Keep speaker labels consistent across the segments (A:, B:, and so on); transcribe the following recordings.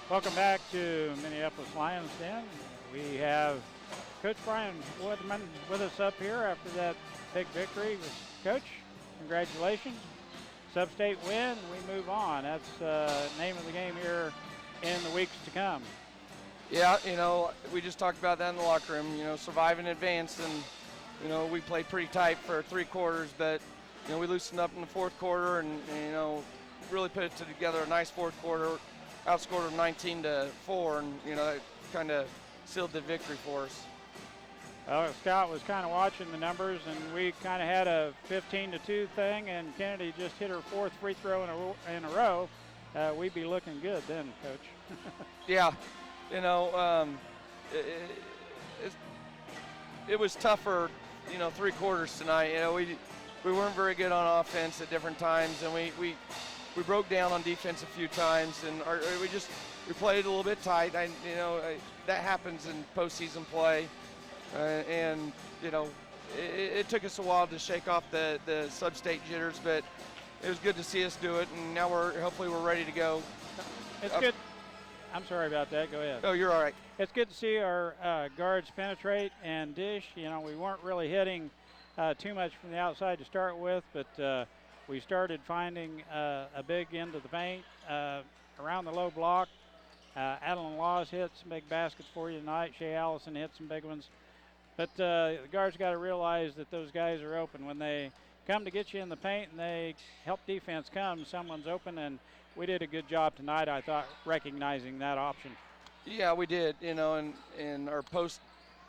A: Welcome back to Minneapolis Lions Den. We have Coach Brian Woodman with us up here after that big victory. Coach, congratulations. SubState win, we move on. That's the name of the game here in the weeks to come.
B: Yeah, we just talked about that in the locker room, survive in advance, and, we played pretty tight for 3 quarters, but, we loosened up in the fourth quarter and really put it together a nice fourth quarter, outscored them 19-4, and, that kind of sealed the victory for us.
A: Well, Scott was kind of watching the numbers, and we kind of had a 15-2 thing, and Kennedy just hit her 4th free throw in a row. We'd be looking good then, Coach.
B: Yeah, it was tougher, 3 quarters tonight. We weren't very good on offense at different times, and we broke down on defense a few times, and we played a little bit tight. That happens in postseason play. It took us a while to shake off the SubState jitters, but it was good to see us do it, and now hopefully we're ready to go.
A: It's good. I'm sorry about that. Go ahead.
B: Oh, you're all right.
A: It's good to see our guards penetrate and dish. We weren't really hitting too much from the outside to start with, but we started finding a big into the paint around the low block. Adeline Laws hit some big baskets for you tonight. Shea Allison hit some big ones. But the guards got to realize that those guys are open. When they come to get you in the paint and they help defense come, someone's open, and we did a good job tonight, I thought, recognizing that option.
B: Yeah, we did, and our post,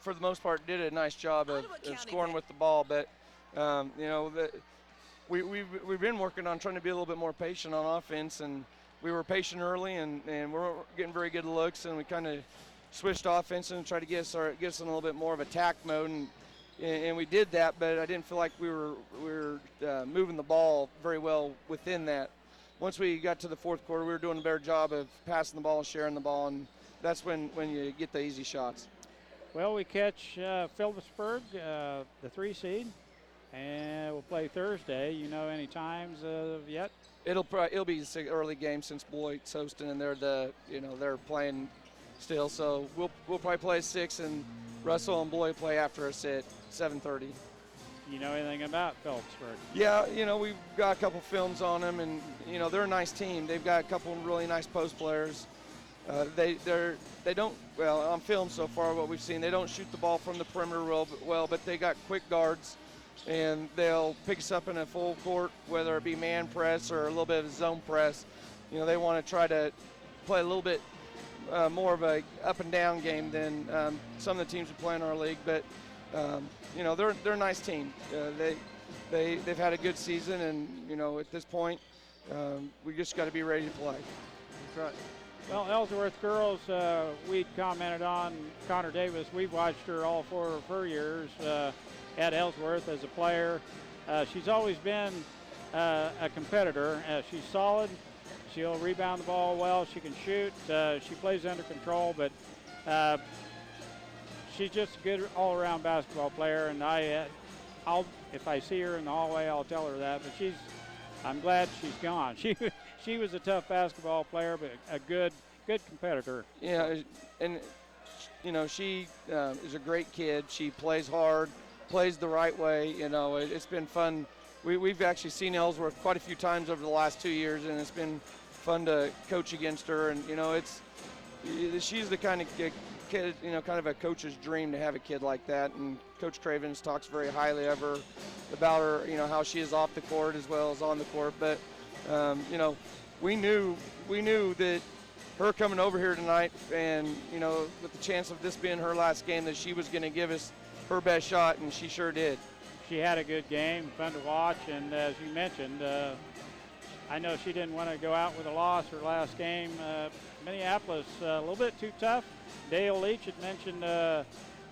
B: for the most part, did a nice job of scoring with the ball. But, we've been working on trying to be a little bit more patient on offense, and we were patient early, and we weren't getting very good looks, and we kind of switched offense and tried to get us in a little bit more of attack mode, and we did that, but I didn't feel like we were moving the ball very well within that. Once we got to the fourth quarter, we were doing a better job of passing the ball and sharing the ball, and that's when you get the easy shots.
A: Well, we catch Phillipsburg, the 3 seed, and we'll play Thursday. Any times yet?
B: It'll be an early game since Beloit's hosting, and they're playing still. So we'll probably play at 6, and Russell and Beloit play after us at 7:30.
A: You know anything about Phillipsburg?
B: Yeah, we've got a couple films on them, and they're a nice team. They've got a couple of really nice post players. They don't, on film so far, what we've seen, they don't shoot the ball from the perimeter well, but they got quick guards, and they'll pick us up in a full court, whether it be man press or a little bit of zone press. They want to try to play a little bit more of a up and down game than some of the teams we play in our league, but they're a nice team. They've had a good season, and at this point we just got to be ready to play.
A: That's right. Well, Ellsworth girls, we commented on Connor Davis. We've watched her all 4 of her years at Ellsworth as a player. She's always been a competitor. She's solid. She'll rebound the ball well. She can shoot. She plays under control, but she's just a good all-around basketball player. And if I see her in the hallway, I'll tell her that. But I'm glad she's gone. She was a tough basketball player, but a good competitor.
B: Yeah, and she is a great kid. She plays hard, plays the right way. It's been fun. We've actually seen Ellsworth quite a few times over the last 2 years, and it's been fun to coach against her. And she's the kind of kid, kind of a coach's dream to have a kid like that. And Coach Cravens talks very highly of her, about her, how she is off the court as well as on the court. But we knew that her coming over here tonight, and with the chance of this being her last game, that she was going to give us her best shot, and she sure did.
A: She had a good game, fun to watch, and as you mentioned, I know she didn't want to go out with a loss her last game. Minneapolis, a little bit too tough. Dale Leach had mentioned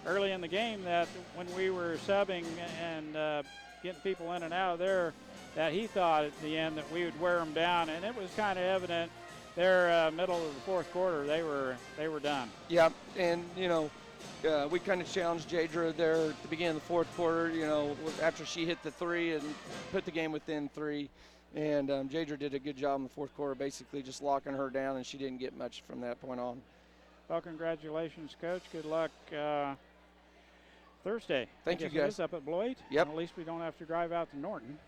A: early in the game that when we were subbing and getting people in and out of there, that he thought at the end that we would wear them down, and it was kind of evident there middle of the fourth quarter they were done.
B: Yeah, and we kind of challenged Jadra there at the beginning of the fourth quarter, after she hit the 3 and put the game within 3. And Jadra did a good job in the fourth quarter, basically just locking her down, and she didn't get much from that point on.
A: Well, congratulations, Coach. Good luck Thursday.
B: Thank you, guys.
A: Up at Beloit.
B: Yep.
A: At least we don't have to drive out to Norton.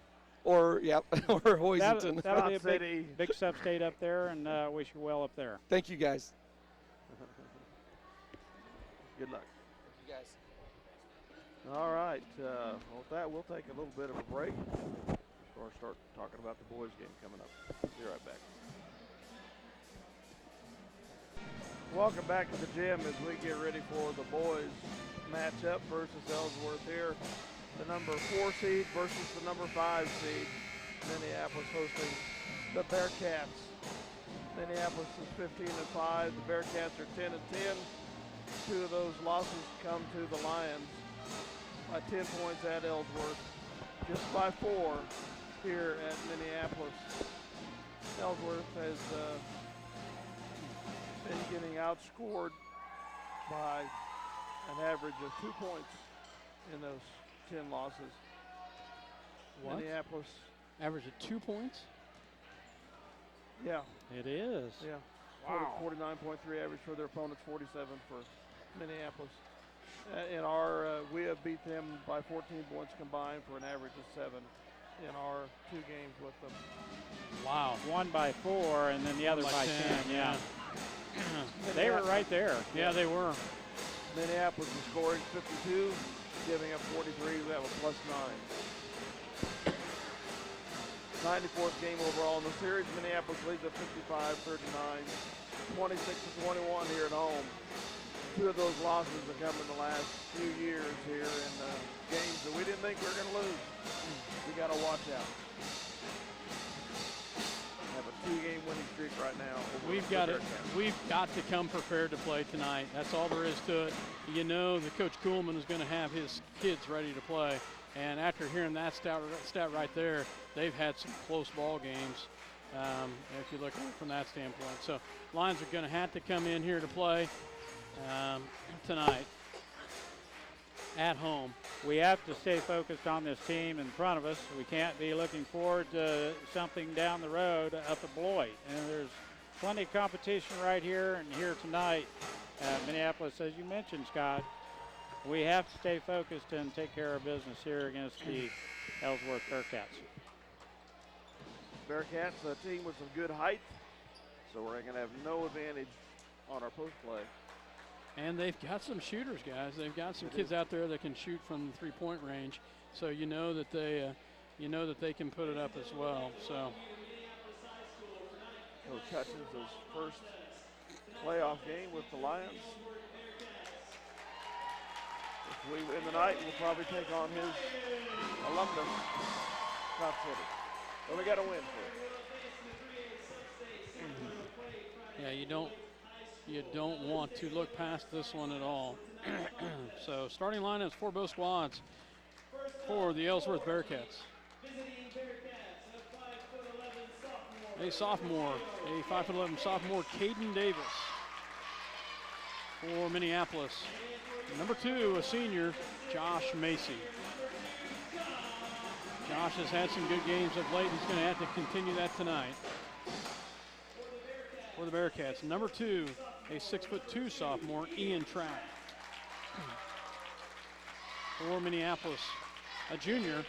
B: Or, yep, or Hoisington.
A: That'll be a big SubState up there, and wish you well up there.
B: Thank you, guys.
C: Good luck.
B: Thank you, guys.
C: All right. Well, with that, we'll take a little bit of a break or start talking about the boys' game coming up. Be right back. Welcome back to the gym as we get ready for the boys' matchup versus Ellsworth here. The number 4 seed versus the number 5 seed. Minneapolis hosting the Bearcats. Minneapolis is 15-5. The Bearcats are 10-10. 2 of those losses come to the Lions by 10 points at Ellsworth, just by 4 here at Minneapolis. Ellsworth has been getting outscored by an average of 2 points in those 10 losses.
D: What?
C: Minneapolis.
D: Average of 2 points?
C: Yeah.
A: It is.
C: Yeah.
A: Wow.
C: 49.3 average for their opponents, 47 for Minneapolis. We have beat them by 14 points combined for an average of 7 in our 2 games with them.
D: Wow.
A: One by 4 and then the other by 10. Yeah. They were right there.
D: Yeah, they were.
C: Minneapolis is scoring 52, giving up 43. We have a +9. 94th game overall in the series. Minneapolis leads at 55-39, 26-21 here at home. 2 of those losses have come in the last few years here in games that we didn't think we were going to lose. We got to watch out. We have a 2-game winning streak right now.
D: We've got to come prepared to play tonight. That's all there is to it. You know that Coach Kuhlman is going to have his kids ready to play. And after hearing that stat right there, they've had some close ball games, if you look at it from that standpoint. So Lions are going to have to come in here to play tonight at home.
A: We have to stay focused on this team in front of us. We can't be looking forward to something down the road up at Beloit. And there's plenty of competition right here and here tonight at Minneapolis, as you mentioned, Scott. We have to stay focused and take care of business here against the Ellsworth Bearcats.
C: Bearcats, a team with some good height, so we're going to have no advantage on our post play.
D: And they've got some shooters, guys. They've got some kids out there that can shoot from the 3-point range. So you know that they can put it up as well. So
C: Coach Hutchins' first playoff game with the Lions. If we win tonight, we'll probably take on his alumnus, Scott City. But we got to win for it.
D: yeah, you don't want to look past this one at all. So starting lineups for both squads for the Ellsworth Bearcats. A sophomore, a 5'11" sophomore, Caden Davis for Minneapolis. Number 2, a senior, Josh Macy. Josh has had some good games of late. He's going to have to continue that tonight for the Bearcats. Number 2, a 6'2" sophomore, Ian Trapp. For Minneapolis, a junior,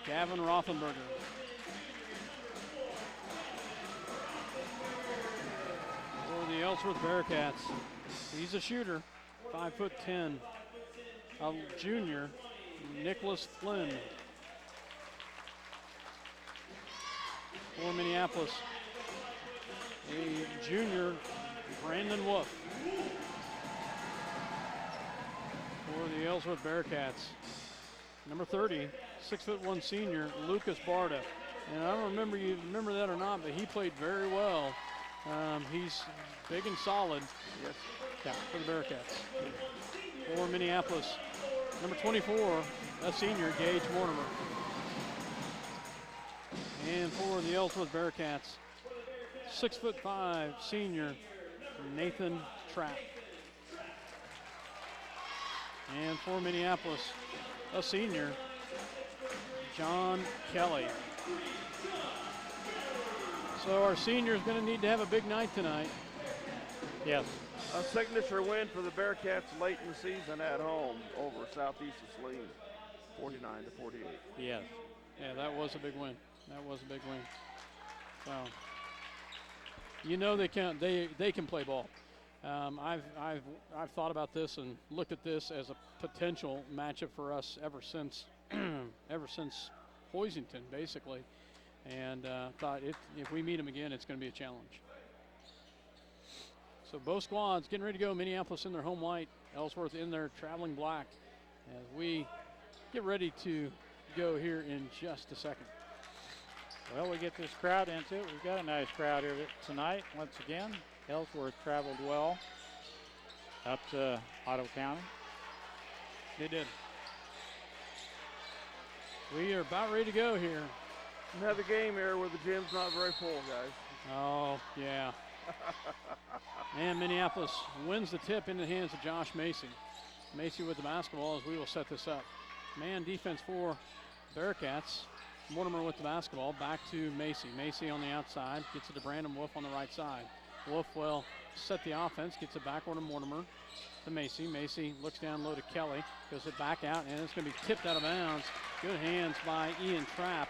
D: Gavin Rothenberger. For the Ellsworth Bearcats, he's a shooter, 5'10", a junior, Nicholas Flynn. For Minneapolis, a junior, Brandon Wolf. For the Ellsworth Bearcats, number 30, 6'1" senior, Lucas Barta. And I don't remember you remember that or not, but he played very well. He's big and solid.
C: Yes.
D: Yeah, for the Bearcats. For Minneapolis, number 24, a senior, Gage Mortimer. And for the Ellsworth Bearcats, 6'5", senior, Nathan Trapp. And for Minneapolis, a senior, John Kelly. So our senior is going to need to have a big night tonight.
A: Yes.
C: A signature win for the Bearcats late in the season at home over Southeast of Saline, 49-48.
A: Yes.
D: Yeah, that was a big win. That was a big win. So, you know they can play ball. I've thought about this and looked at this as a potential matchup for us ever since Hoisington, basically, and thought if we meet them again, it's going to be a challenge. So both squads getting ready to go. Minneapolis in their home white, Ellsworth in their traveling black, as we get ready to go here in just a second.
A: Well, we get this crowd into it. We've got a nice crowd here tonight. Once again, Ellsworth traveled well up to Ottawa County.
D: They did. We are about ready to go here.
C: Another game here where the gym's not very full, guys.
D: Oh, yeah. And Minneapolis wins the tip in the hands of Josh Macy. Macy with the basketball as we will set this up. Man defense for Bearcats. Mortimer with the basketball, back to Macy. Macy on the outside, gets it to Brandon Wolf on the right side. Wolf will set the offense, gets it backward to Mortimer, to Macy. Macy looks down low to Kelly, goes it back out, and it's going to be tipped out of bounds. Good hands by Ian Trapp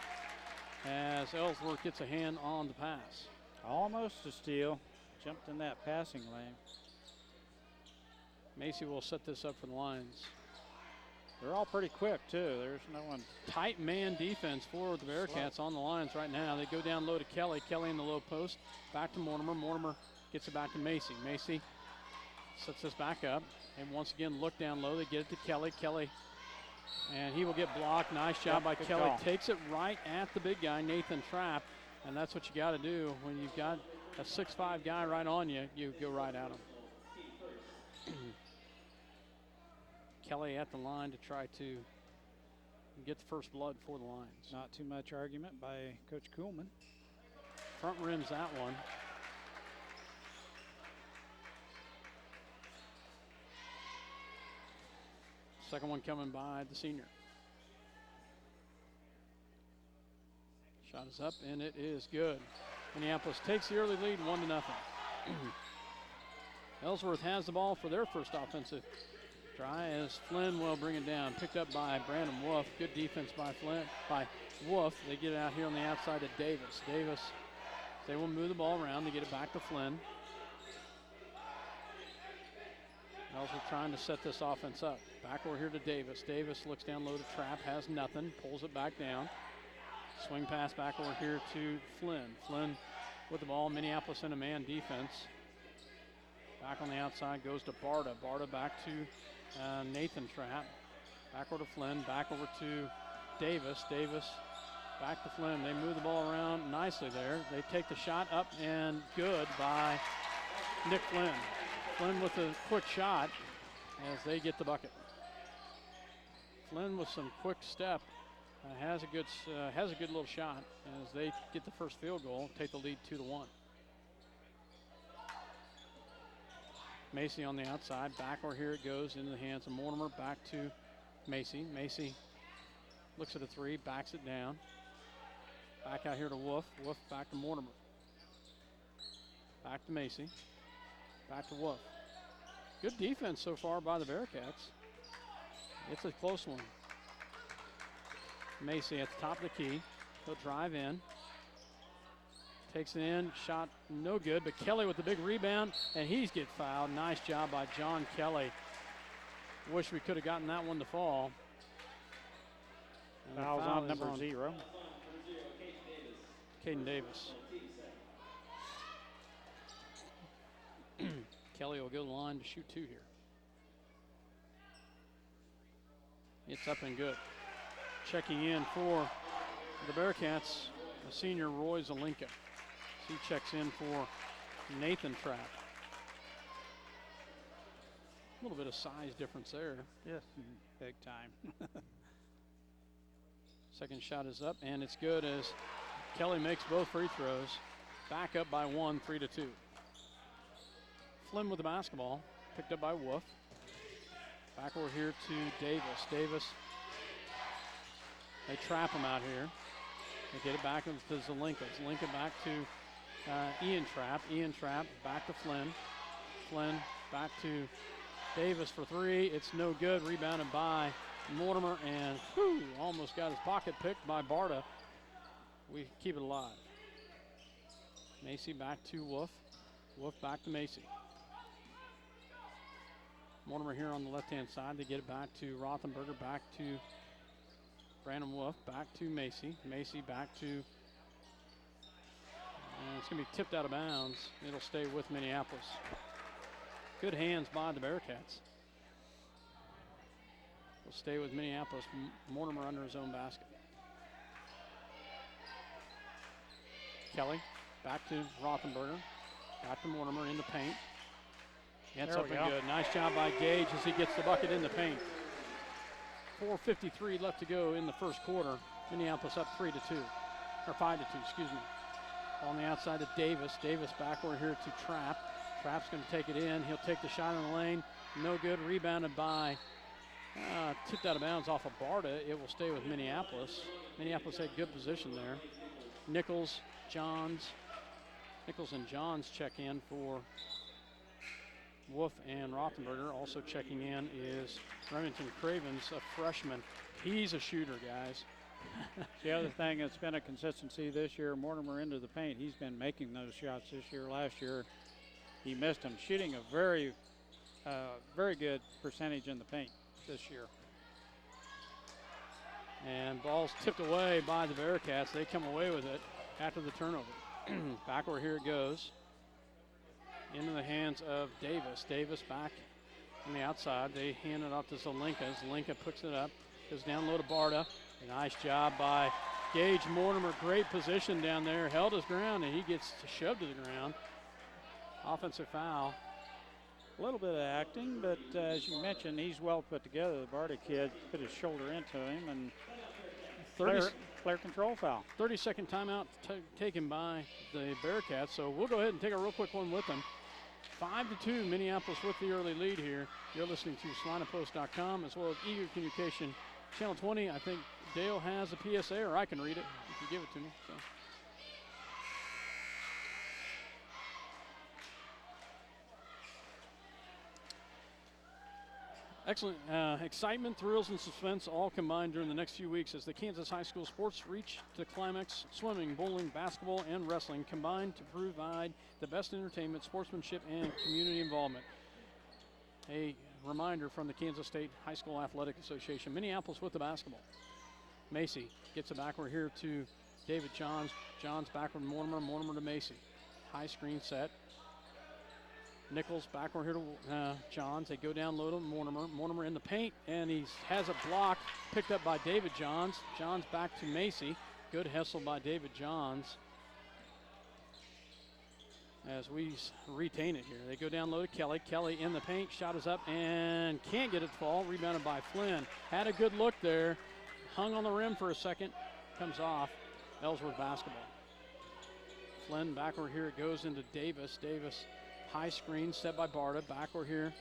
D: as Ellsworth gets a hand on the pass.
A: Almost a steal. Jumped in that passing lane.
D: Macy will set this up for the Lions.
A: They're all pretty quick, too. There's no one.
D: Tight man defense for the Bearcats on the lines right now. They go down low to Kelly. Kelly in the low post. Back to Mortimer. Mortimer gets it back to Macy. Macy sets this back up. And once again, look down low. They get it to Kelly. Kelly, and he will get blocked. Nice job by Kelly.
A: Call.
D: Takes it right at the big guy, Nathan Trapp. And that's what you got to do when you've got a 6'5" guy right on you. You go right at him. Kelly at the line to try to get the first blood for the Lions.
A: Not too much argument by Coach Kuhlman.
D: Front rims that one. Second one coming by the senior. Shot is up and it is good. Minneapolis takes the early lead 1-0. Ellsworth has the ball for their first offensive try as Flynn will bring it down. Picked up by Brandon Wolf. Good defense by Wolf. They get it out here on the outside to Davis. Davis, they will move the ball around. They get it back to Flynn. Ellsworth trying to set this offense up. Back over here to Davis. Davis looks down low to Trapp, has nothing, pulls it back down. Swing pass back over here to Flynn. Flynn with the ball. Minneapolis in a man defense. Back on the outside goes to Barta. Barta back to Nathan Trapp. Back over to Flynn. Back over to Davis. Davis back to Flynn. They move the ball around nicely there. They take the shot up and good by Nick Flynn. Flynn with a quick shot as they get the bucket. Flynn with some quick step. Has a good little shot as they get the first field goal, take the lead 2-1. Macy on the outside, back over here it goes into the hands of Mortimer, back to Macy. Macy looks at a three, backs it down. Back out here to Wolf. Wolf back to Mortimer. Back to Macy. Back to Wolf. Good defense so far by the Bearcats. It's a close one. Macy at the top of the key. He'll drive in. Takes it in. Shot no good, but Kelly with the big rebound, and he's get fouled. Nice job by John Kelly. Wish we could have gotten that one to fall. And
A: Foul's on number 0.
D: Caden Davis. Kelly will go to the line to shoot 2 here. It's up and good. Checking in for the Bearcats, the senior Roy Zelinka. He checks in for Nathan Trapp. A little bit of size difference there.
A: Yes, big time.
D: Second shot is up, and it's good as Kelly makes both free throws. Back up by 1, 3-2. Flynn with the basketball, picked up by Wolf. Back over here to Davis. Davis, they trap him out here. They get it back to Zelinka. Zelinka back to Ian Trapp back to Flynn. Flynn back to Davis for three. It's no good. Rebounded by Mortimer, and almost got his pocket picked by Barta. We keep it alive. Macy back to Wolf. Wolf back to Macy. Mortimer here on the left-hand side. They get it back to Rothenberger, back to Brandon Wolf, back to Macy. Macy back to, it's going to be tipped out of bounds. It'll stay with Minneapolis. Good hands by the Bearcats. Will stay with Minneapolis. Mortimer under his own basket. Kelly back to Rothenberger. Back to Mortimer in the paint. Gets up and good. Nice job by Gage as he gets the bucket in the paint. 4:53 left to go in the first quarter. Minneapolis up 3-2, or 5-2, excuse me. On the outside of Davis. Davis backward here to Trapp. Trapp's going to take it in. He'll take the shot in the lane. No good. Rebounded by, tipped out of bounds off of Barta. It will stay with Minneapolis. Minneapolis had good position there. Nichols, Johns. Nichols and Johns check in for Wolf and Rothenberger. Also checking in is Remington Cravens, a freshman. He's a shooter, guys.
A: The other thing that's been a consistency this year, Mortimer into the paint. He's been making those shots this year. Last year, he missed them. Shooting a very good percentage in the paint this year.
D: And ball's tipped away by the Bearcats. They come away with it after the turnover. Backward here it goes. Into the hands of Davis. Davis back on the outside. They hand it off to Zelinka. Zelinka picks it up. Goes down low to Barta. A nice job by Gage Mortimer. Great position down there. Held his ground, and he gets shoved to the ground. Offensive foul.
A: A little bit of acting, but as you mentioned, he's well put together. The Barta kid put his shoulder into him, and clear control foul.
D: 30-second timeout taken by the Bearcats, so we'll go ahead and take a real quick one with them. 5-2, Minneapolis with the early lead here. You're listening to SalinaPost.com as well as Eager Communication Channel 20. I think Dale has a PSA, or I can read it if you give it to me. So. Excellent. Excitement, thrills, and suspense all combined during the next few weeks as the Kansas High School sports reach the climax. Swimming, bowling, basketball, and wrestling combine to provide the best entertainment, sportsmanship, and community involvement. A reminder from the Kansas State High School Athletic Association. Minneapolis with the basketball. Macy gets it backward here to David Johns. Johns backward to Mortimer. Mortimer to Macy. High screen set. Nichols backward here to Johns. They go down low to Mortimer. Mortimer in the paint, and he has a block picked up by David Johns. Johns back to Macy. Good hustle by David Johns. As we retain it here. They go down low to Kelly. Kelly in the paint. Shot is up and can't get it to fall. Rebounded by Flynn. Had a good look there. Hung on the rim for a second. Comes off. Ellsworth basketball. Flynn backward here. It goes into Davis. Davis. High screen set by Barta. Backward here.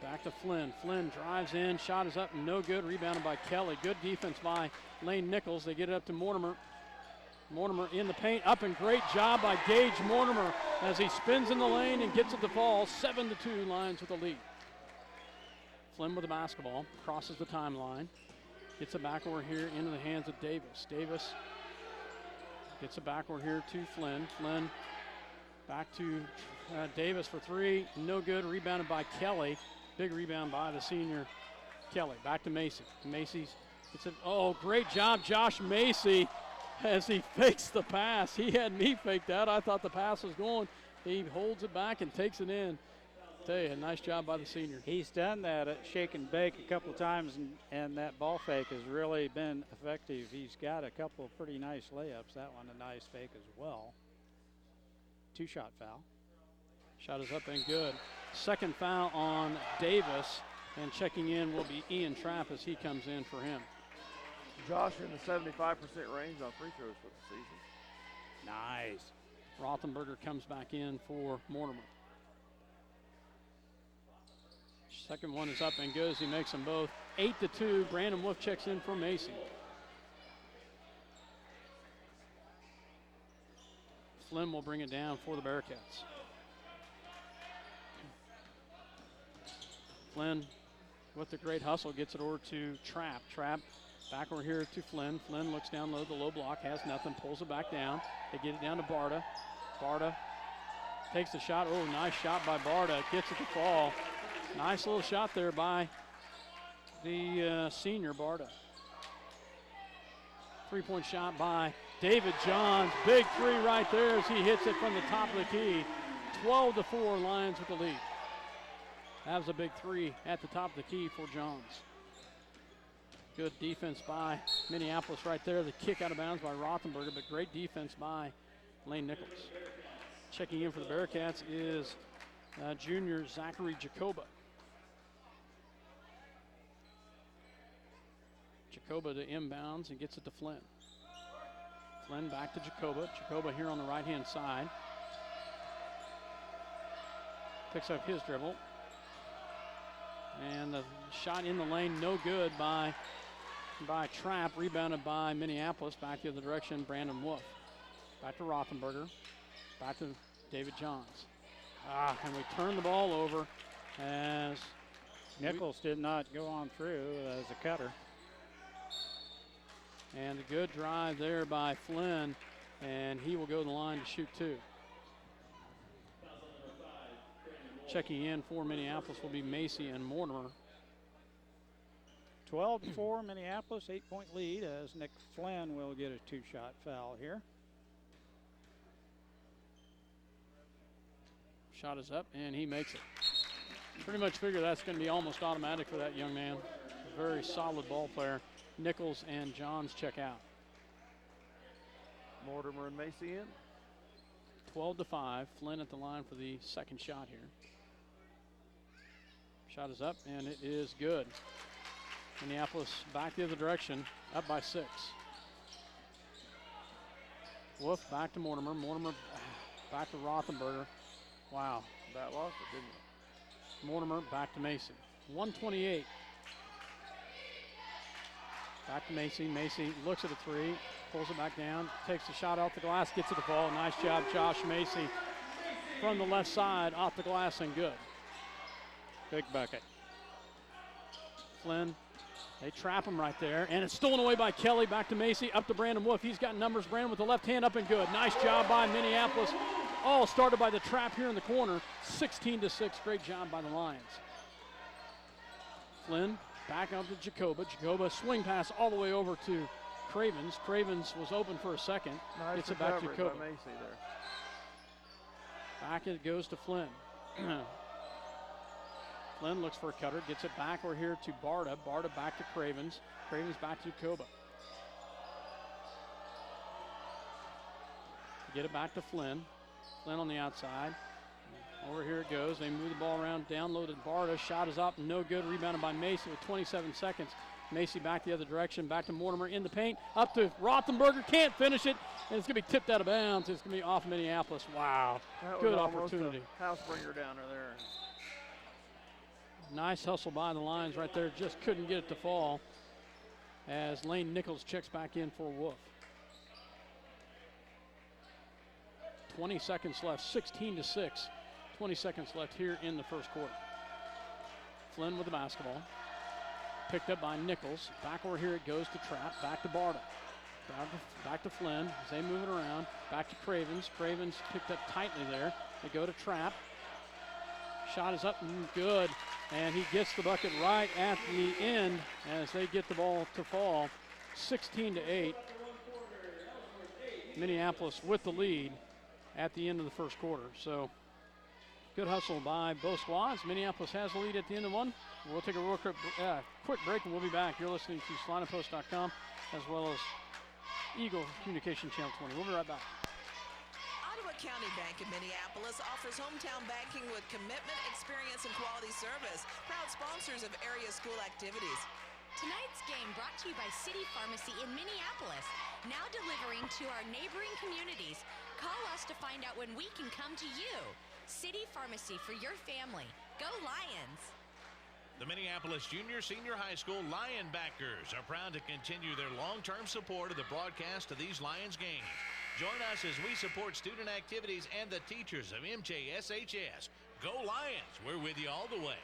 D: Back to Flynn. Flynn drives in. Shot is up and no good. Rebounded by Kelly. Good defense by Lane Nichols. They get it up to Mortimer. Mortimer in the paint. Up and great job by Gage Mortimer as he spins in the lane and gets it to fall. 7-2 Lions with the lead. Flynn with the basketball. Crosses the timeline. Gets it backward here into the hands of Davis. Davis gets it backward here to Flynn. Flynn back to Davis for three. No good. Rebounded by Kelly. Big rebound by the senior Kelly. Back to Macy. Macy's. Great job, Josh Macy, as he fakes the pass. He had me faked out. I thought the pass was going. He holds it back and takes it in. Tell you, a nice job by the senior.
A: He's done that at shake and bake a couple of times, and that ball fake has really been effective. He's got a couple of pretty nice layups. That one a nice fake as well. Two-shot foul.
D: Shot is up and good. Second foul on Davis, and checking in will be Ian Trapp as he comes in for him.
C: Josh in the 75% range on free throws for the season.
A: Nice.
D: Rothenberger comes back in for Mortimer. Second one is up and goes. He makes them both. 8-2. Brandon Wolf checks in for Macy. Flynn will bring it down for the Bearcats. Flynn with the great hustle gets it over to Trapp. Trapp back over here to Flynn. Flynn looks down low, the low block, has nothing, pulls it back down. They get it down to Barta. Barta takes the shot. Oh, nice shot by Barta. Gets it to fall. Nice little shot there by the senior Barta. Three-point shot by David Johns. Big three right there as he hits it from the top of the key. 12-4, Lions with the lead. That was a big three at the top of the key for Johns. Good defense by Minneapolis right there. The kick out of bounds by Rothenberger, but great defense by Lane Nichols. Checking in for the Bearcats is junior Zachary Jacoba. Jacoba to inbounds and gets it to Flynn. Flynn back to Jacoba. Jacoba here on the right-hand side. Picks up his dribble. And the shot in the lane, no good by Trapp. Rebounded by Minneapolis. Back the other direction, Brandon Wolf. Back to Rothenberger. Back to David Johns. And we turn the ball over as
A: Nichols did not go on through as a cutter.
D: And a good drive there by Flynn, and he will go to the line to shoot two. Checking in for Minneapolis will be Macy and Mortimer.
A: 12-4 Minneapolis, 8-point lead as Nick Flynn will get a two-shot foul here.
D: Shot is up, and he makes it. Pretty much figure that's going to be almost automatic for that young man. A very solid ball player. Nichols and Johns check out.
C: Mortimer and Macy in.
D: 12-5. Flynn at the line for the second shot here. Shot is up, and it is good. Minneapolis back the other direction, up by 6. Wolf back to Mortimer. Mortimer back to Rothenberger. Wow.
C: That lost it, didn't it?
D: Mortimer back to Macy. 128. Back to Macy. Macy looks at a three, pulls it back down, takes the shot off the glass, gets it to fall. Nice job, Josh Macy, from the left side, off the glass and good.
A: Big bucket.
D: Flynn, they trap him right there, and it's stolen away by Kelly. Back to Macy, up to Brandon Wolf. He's got numbers. Brandon with the left hand up and good. Nice job by Minneapolis. All started by the trap here in the corner. 16-6. Great job by the Lions. Flynn back up to Jacoba. Jacoba swing pass all the way over to Cravens. Cravens was open for a second.
C: Nice
D: Gets it back to
C: recovery
D: Jacoba.
C: by Macy there.
D: Back it goes to Flynn. Flynn looks for a cutter, gets it back over here to Barta. Barta back to Cravens. Cravens back to Jacoba. Get it back to Flynn. Flynn on the outside. Over here it goes. They move the ball around, down low to Barta. Shot is up, no good. Rebounded by Macy with 27 seconds. Macy back the other direction, back to Mortimer in the paint. Up to Rothenberger, can't finish it. And it's going to be tipped out of bounds. It's going to be off Minneapolis. Wow, good opportunity.
C: House bringer down there.
D: Nice hustle by the Lions right there. Just couldn't get it to fall as Lane Nichols checks back in for Wolf. 20 seconds left, 16-6. 20 seconds left here in the first quarter. Flynn with the basketball. Picked up by Nichols. Back over here it goes to Trapp. Back to Barta. Back to Flynn as they move it around. Back to Cravens. Cravens picked up tightly there. They go to Trapp. Shot is up and good. And he gets the bucket right at the end as they get the ball to fall. 16-8. Minneapolis with the lead at the end of the first quarter. So good hustle by both squads. Minneapolis has the lead at the end of one. We'll take a real quick break and we'll be back. You're listening to SalinaPost.com as well as Eagle Communication Channel 20. We'll be right back.
E: Ottawa County Bank in Minneapolis offers hometown banking with commitment, experience, and quality service. Proud sponsors of area school activities.
F: Tonight's game brought to you by City Pharmacy in Minneapolis. Now delivering to our neighboring communities. Call us to find out when we can come to you. City Pharmacy for your family. Go Lions!
G: The Minneapolis Junior Senior High School Lion backers are proud to continue their long-term support of the broadcast of these Lions games. Join us as we support student activities and the teachers of MJSHS. Go Lions. We're with you all the way.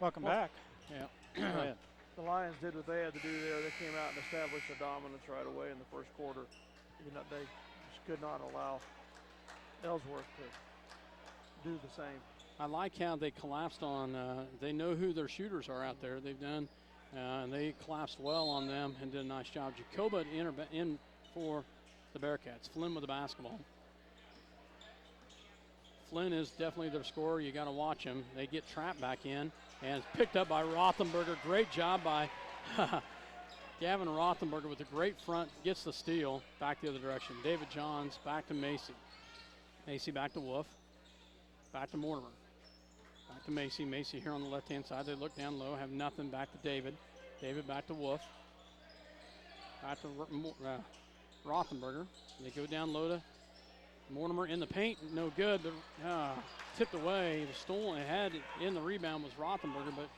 A: Welcome back.
D: Yeah.
A: Go ahead.
C: The Lions did what they had to do there. They came out and established a dominance right away in the first quarter. They just could not allow Ellsworth to do the same.
D: I like how they collapsed on, they know who their shooters are out there. They've done, and they collapsed well on them and did a nice job. Jacoba in for the Bearcats. Flynn with the basketball. Flynn is definitely their scorer. You got to watch him. They get trapped back in, and it's picked up by Rothenberger. Great job by Gavin Rothenberger with a great front. Gets the steal. Back the other direction. David Johns back to Macy. Macy back to Wolf. Back to Mortimer. Back to Macy. Macy here on the left-hand side. They look down low, have nothing. Back to David. David back to Wolf. Back to Rothenberger. They go down low to Mortimer in the paint. No good, but tipped away. It was stolen. It had it in the rebound was Rothenberger, but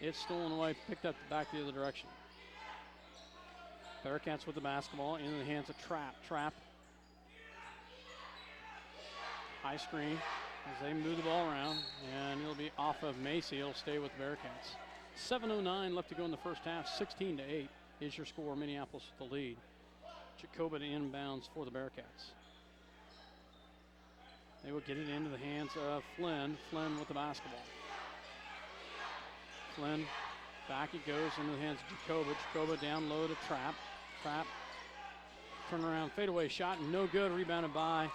D: it's stolen away. Picked up back the other direction. Bearcats with the basketball into the hands of Trap. High screen as they move the ball around, and it'll be off of Macy. It'll stay with the Bearcats. 7:09 left to go in the first half. 16-8 is your score. Minneapolis with the lead. Jacoba inbounds for the Bearcats. They will get it into the hands of Flynn. Flynn with the basketball. Flynn, back it goes into the hands of Jacoba. Jacoba down low to Trap. Trap, turn around, fadeaway shot, no good. Rebounded by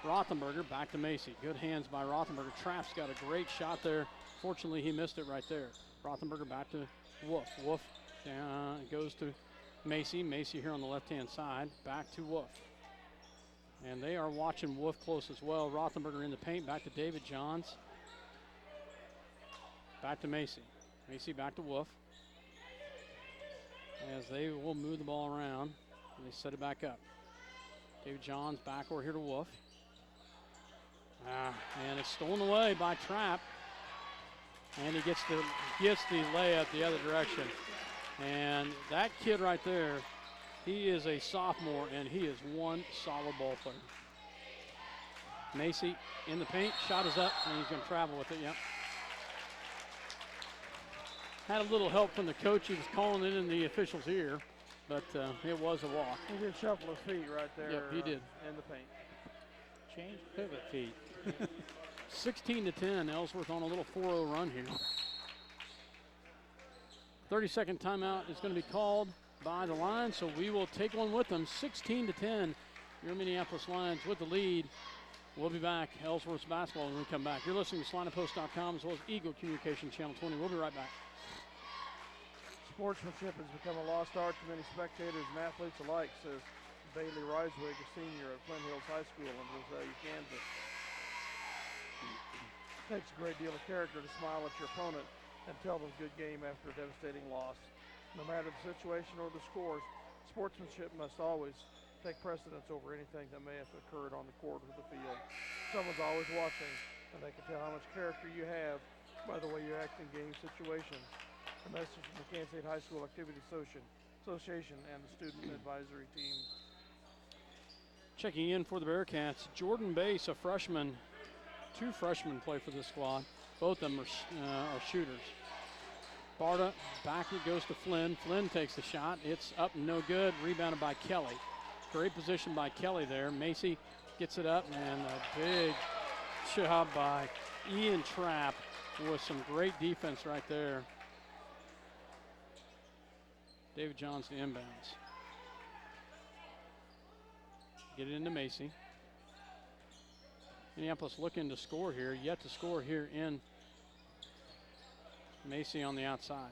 D: Rothenberger. Back to Macy. Good hands by Rothenberger. Trap's got a great shot there. Fortunately, he missed it right there. Rothenberger back to Wolf. Wolf down, goes to Macy. Macy here on the left-hand side. Back to Wolf. And they are watching Wolf close as well. Rothenberger in the paint. Back to David Johns. Back to Macy. Macy back to Wolf. As they will move the ball around. And they set it back up. David Johns back over here to Wolf. And it's stolen away by Trapp. And he gets the layup the other direction. And that kid right there, he is a sophomore, and he is one solid ball player. Macy in the paint, shot is up, and he's going to travel with it, yep. Had a little help from the coach. He was calling it in the official's ear, but it was a walk.
C: He did shuffle his feet right there.
D: Yep, he did.
C: In the paint.
A: Change pivot feet.
D: 16-10, Ellsworth on a little 4-0 run here. 30-second timeout is going to be called by the Lions, so we will take one with them. 16-10, your Minneapolis Lions with the lead. We'll be back. Ellsworth's basketball when we come back. You're listening to SlineandPost.com as well as Eagle Communication Channel 20. We'll be right back.
C: Sportsmanship has become a lost art to many spectators and athletes alike, says Bailey Reiswig, a senior at Flint Hills High School in Rosalia, Kansas. It takes a great deal of character to smile at your opponent and tell them good game after a devastating loss. No matter the situation or the scores, sportsmanship must always take precedence over anything that may have occurred on the court or the field. Someone's always watching, and they can tell how much character you have by the way you act in game situations. A message from the Kansas State High School Activity Association and the Student Advisory Team.
D: Checking in for the Bearcats, Jordan Bass, a freshman. Two freshmen play for this squad. Both of them are shooters. Barta, back it goes to Flynn. Flynn takes the shot. It's up and no good. Rebounded by Kelly. Great position by Kelly there. Macy gets it up, and a big job by Ian Trapp with some great defense right there. David Johns to inbounds. Get it into Macy. Minneapolis looking to score here. Yet to score here in Macy on the outside.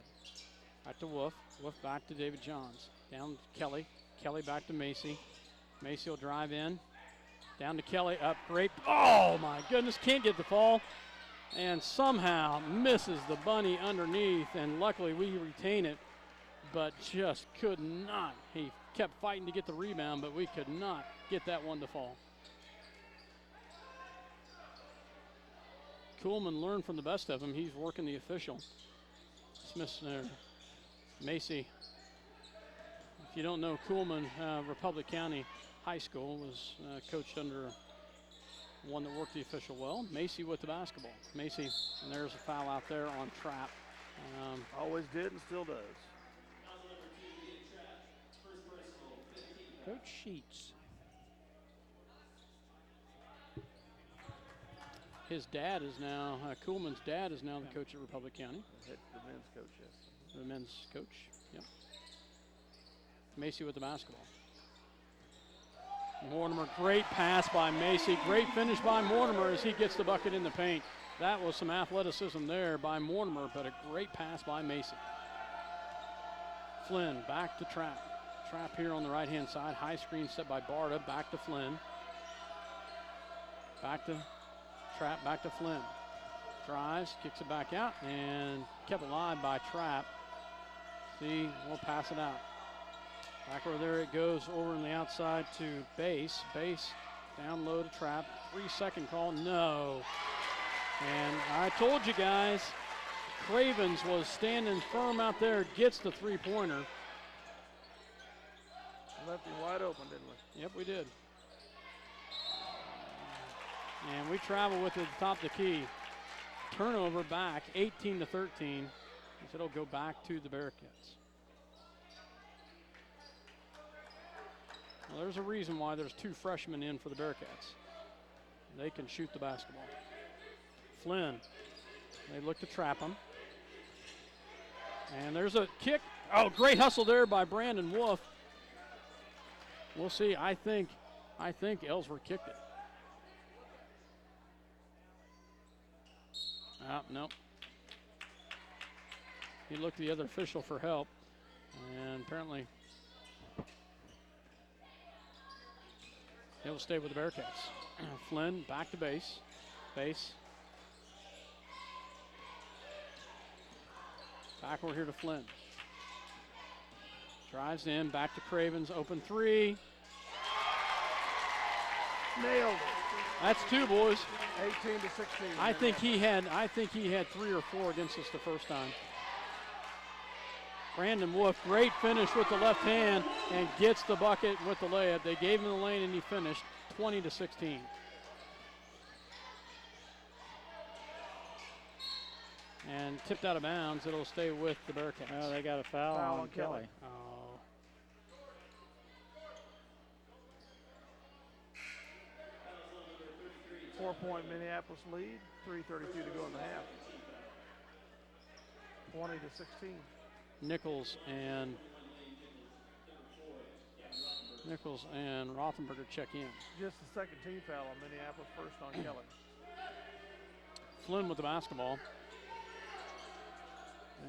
D: Back to Wolf. Wolf back to David Johns. Down to Kelly. Kelly back to Macy. Macy will drive in. Down to Kelly. Up. Great. Oh, my goodness. Can't get the ball. And somehow misses the bunny underneath. And luckily we retain it. But just could not. He kept fighting to get the rebound, but we could not get that one to fall. Kuhlman learned from the best of him. He's working the official. Smith there. Macy If you don't know, Kuhlman, Republic County High School, was coached under one that worked the official well. Macy with the basketball. Macy, and there's a foul out there on Trapp.
C: Always did and still does.
A: Coach Sheets.
D: His dad is now, Kuhlman's dad is now the coach at Republic County.
C: The men's coach, yes.
D: The men's coach, yep. Macy with the basketball. Mortimer, great pass by Macy. Great finish by Mortimer as he gets the bucket in the paint. That was some athleticism there by Mortimer, but a great pass by Macy. Flynn back to Trapp. Trapp here on the right-hand side. High screen set by Barta. Back to Flynn. Back to Trapp, back to Flynn. Drives, kicks it back out, and kept alive by Trapp. See, we'll pass it out. Back over there it goes over on the outside to Base. Base down low to Trapp. 3-second call, no. And I told you guys, Cravens was standing firm out there, gets the three-pointer.
C: Left him wide open, didn't we?
D: Yep, we did. And we travel with it at the top of the key. Turnover back, 18-13. It'll go back to the Bearcats. Well, there's a reason why there's 2 freshmen in for the Bearcats. They can shoot the basketball. Flynn, they look to trap him. And there's a kick. Oh, great hustle there by Brandon Wolf. We'll see. I think Ellsworth kicked it. Nope. He looked to the other official for help, and apparently it will stay with the Bearcats. Flynn back to base. Base. Back over here to Flynn. Drives in, back to Cravens, open 3.
C: Nailed.
D: That's 2, boys.
C: 18-16.
D: I think he had 3 or 4 against us the first time. Brandon Wolf, great finish with the left hand and gets the bucket with the layup. They gave him the lane and he finished 20-16. And tipped out of bounds. It'll stay with the Bearcats.
A: Oh, they got a foul on Kelly.
D: Oh.
C: 4-point Minneapolis lead. 3:32 to go in the half. 20-16.
D: Nichols and Rothenberger check in.
C: Just the second team foul on Minneapolis, first on Kelly.
D: Flynn with the basketball.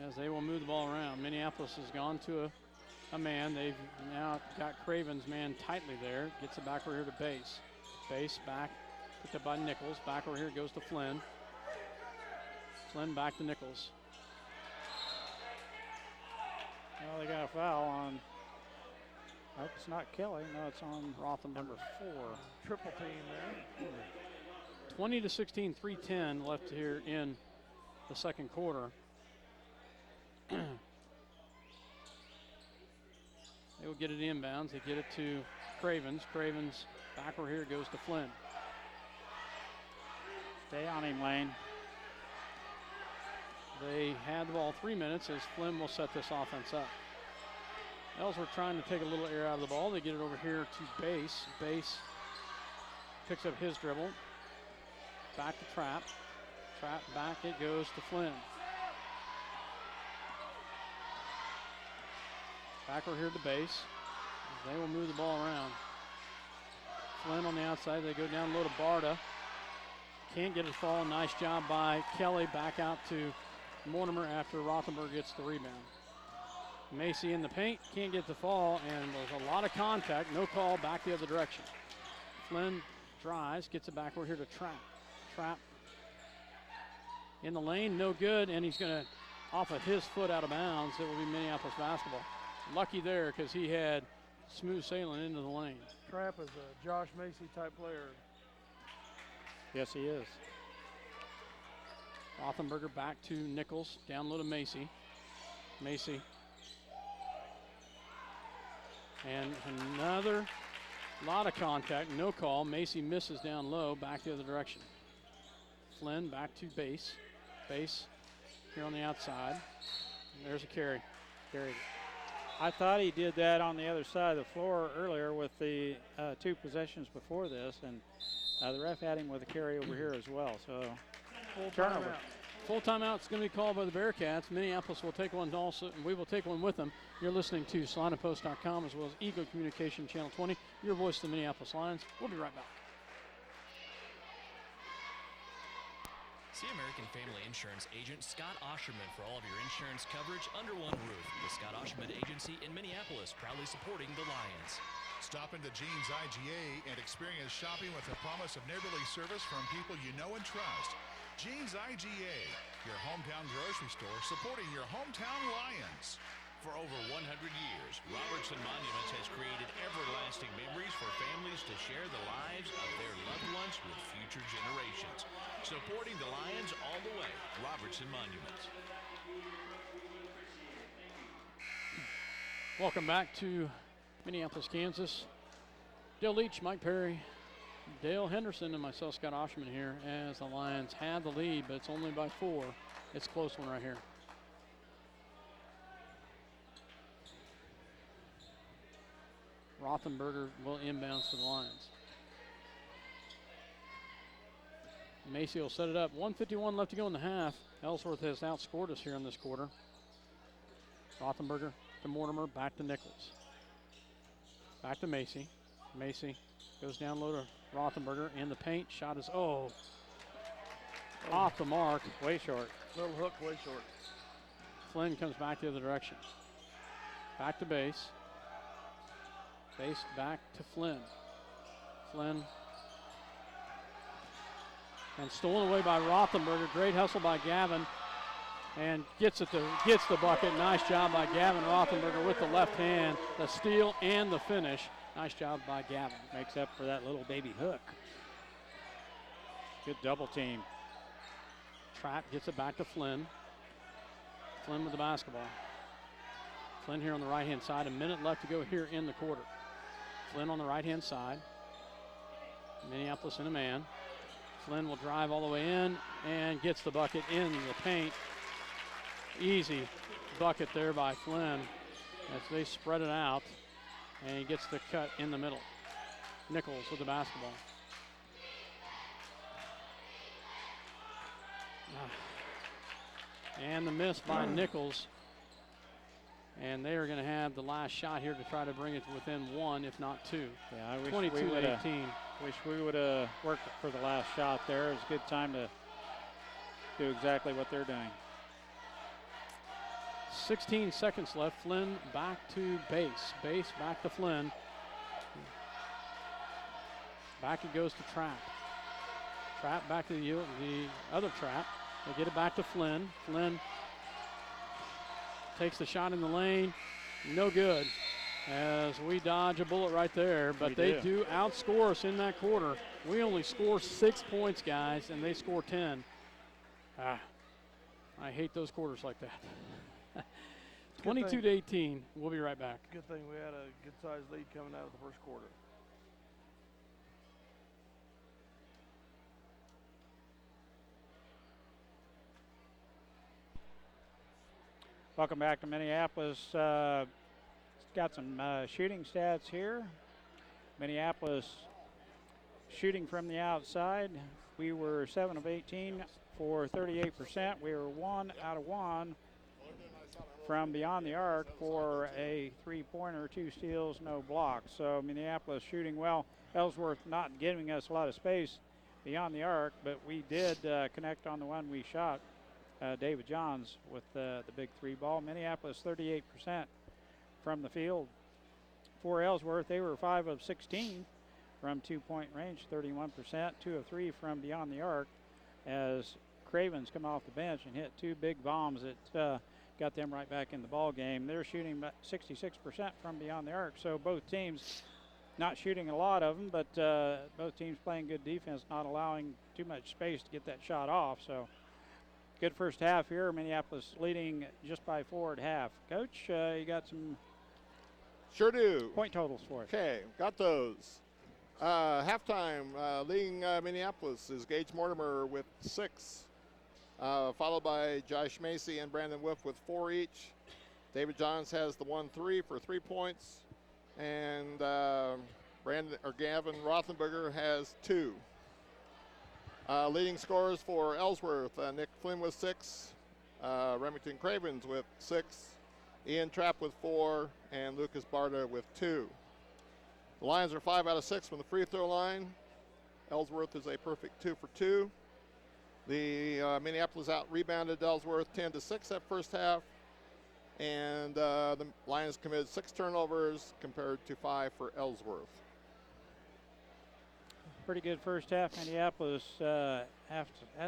D: As they will move the ball around. Minneapolis has gone to a man. They've now got Craven's man tightly there. Gets it back over here to Base. Base back, picked up by Nichols. Back over here goes to Flynn. Flynn back to Nichols.
A: Well, they got a foul on. Oh, it's not Kelly. No, it's on
D: Rothenberger.
A: number 4.
C: Triple team there.
D: 20-16, 3:10 left here in the second quarter. They will get it inbounds. They get it to Cravens. Cravens back over here goes to Flynn.
A: Stay on him, Lane.
D: They had the ball 3 minutes as Flynn will set this offense up. Ellsworth trying to take a little air out of the ball. They get it over here to Base. Base picks up his dribble. Back to Trapp. Trapp back, it goes to Flynn. Back over here to Base. They will move the ball around. Flynn on the outside. They go down low to Barta. Can't get a fall. Nice job by Kelly. Back out to Mortimer after Rothenberg gets the rebound. Macy in the paint. Can't get the fall. And there's a lot of contact. No call. Back the other direction. Flynn drives. Gets it back over here to Trapp. Trapp in the lane. No good. And he's going to, off of his foot out of bounds, it will be Minneapolis basketball. Lucky there because he had smooth sailing into the lane.
C: Trapp is a Josh Macy type player.
A: Yes, he is.
D: Rothenberger back to Nichols. Down low to Macy. Macy And another lot of contact, no call. Macy misses down low, back the other direction. Flynn back to base. Base here on the outside. There's a carry. Carried.
A: I thought he did that on the other side of the floor earlier with the 2 possessions before this, and the ref had him with a carry over here as well. So turnover.
D: Full timeout is going to be called by the Bearcats. Minneapolis will take one also, and we will take one with them. You're listening to SalinaPost.com as well as Eagle Communication Channel 20, your voice of the Minneapolis Lions. We'll be right back.
H: See American Family Insurance agent Scott Osherman for all of your insurance coverage under one roof. The Scott Osherman Agency in Minneapolis, proudly supporting the Lions.
I: Stop into Jean's IGA and experience shopping with a promise of neighborly service from people you know and trust. Jean's IGA, your hometown grocery store supporting your hometown Lions.
G: For over 100 years, Robertson Monuments has created everlasting memories for families to share the lives of their loved ones with future generations. Supporting the Lions all the way. Robertson Monuments.
D: Welcome back to Minneapolis, Kansas. Dale Leach, Mike Perry, Dale Henderson, and myself, Scott Osherman, here as the Lions have the lead, but it's only by 4. It's a close one right here. Rothenberger will inbounds for the Lions. Macy will set it up. 1:51 left to go in the half. Ellsworth has outscored us here in this quarter. Rothenberger to Mortimer, back to Nichols. Back to Macy. Macy goes down low to Rothenberger in the paint. Shot is, off the mark.
A: Way short.
C: Little hook, way short.
D: Flynn comes back the other direction. Back to base. Base back to Flynn. Flynn. And stolen away by Rothenberger. Great hustle by Gavin. And gets the bucket. Nice job by Gavin Rothenberger with the left hand. The steal and the finish. Nice job by Gavin.
A: Makes up for that little baby hook. Good double team.
D: Trapp gets it back to Flynn. Flynn with the basketball. Flynn here on the right-hand side. A minute left to go here in the quarter. Flynn on the right-hand side. Minneapolis in a man. Flynn will drive all the way in and gets the bucket in the paint. Easy bucket there by Flynn as they spread it out, and he gets the cut in the middle. Nichols with the basketball. And the miss by Nichols. And they are going to have the last shot here to try to bring it to within 1, if not 2.
A: Yeah, I wish
D: 22-18.
A: Wish we would have worked for the last shot there. It was a good time to do exactly what they're doing.
D: 16 seconds left. Flynn back to base. Base back to Flynn. Back it goes to Trapp. Trapp back to the other Trapp. They get it back to Flynn. Flynn takes the shot in the lane. No good. As we dodge a bullet right there, but they do outscore us in that quarter. We only score 6 points, guys, and they score 10. I hate those quarters like that. 22-18. We'll be right back.
C: Good thing we had a good-sized lead coming out of the first quarter.
A: Welcome back to Minneapolis. Got some shooting stats here. Minneapolis shooting from the outside. We were 7 of 18 for 38%. We were 1 out of 1 from beyond the arc for a 3-pointer, 2 steals, no blocks. So Minneapolis shooting well. Ellsworth not giving us a lot of space beyond the arc, but we did connect on the one we shot. David Johns with the big 3 ball. Minneapolis 38% from the field. For Ellsworth, they were 5 of 16 from 2-point range, 31%, 2 of 3 from beyond the arc, as Cravens come off the bench and hit 2 big bombs that got them right back in the ball game. They're shooting about 66% from beyond the arc, so both teams not shooting a lot of them, but both teams playing good defense, not allowing too much space to get that shot off. So good first half here. Minneapolis leading just by 4 at half. Coach, you got some
J: Sure do.
A: Point totals for us.
J: Okay, got those. Halftime, leading Minneapolis is Gage Mortimer with 6, followed by Josh Macy and Brandon Wolf with 4 each. David Johns has the 1-3 for 3 points, and Gavin Rothenberger has 2. Leading scorers for Ellsworth, Nick Flynn with 6, Remington Cravens with 6, Ian Trapp with 4, and Lucas Barta with 2. The Lions are 5 out of 6 from the free throw line. Ellsworth is a perfect 2 for 2. The Minneapolis out rebounded Ellsworth 10-6 that first half, and the Lions committed 6 turnovers compared to 5 for Ellsworth.
A: Pretty good first half. Minneapolis has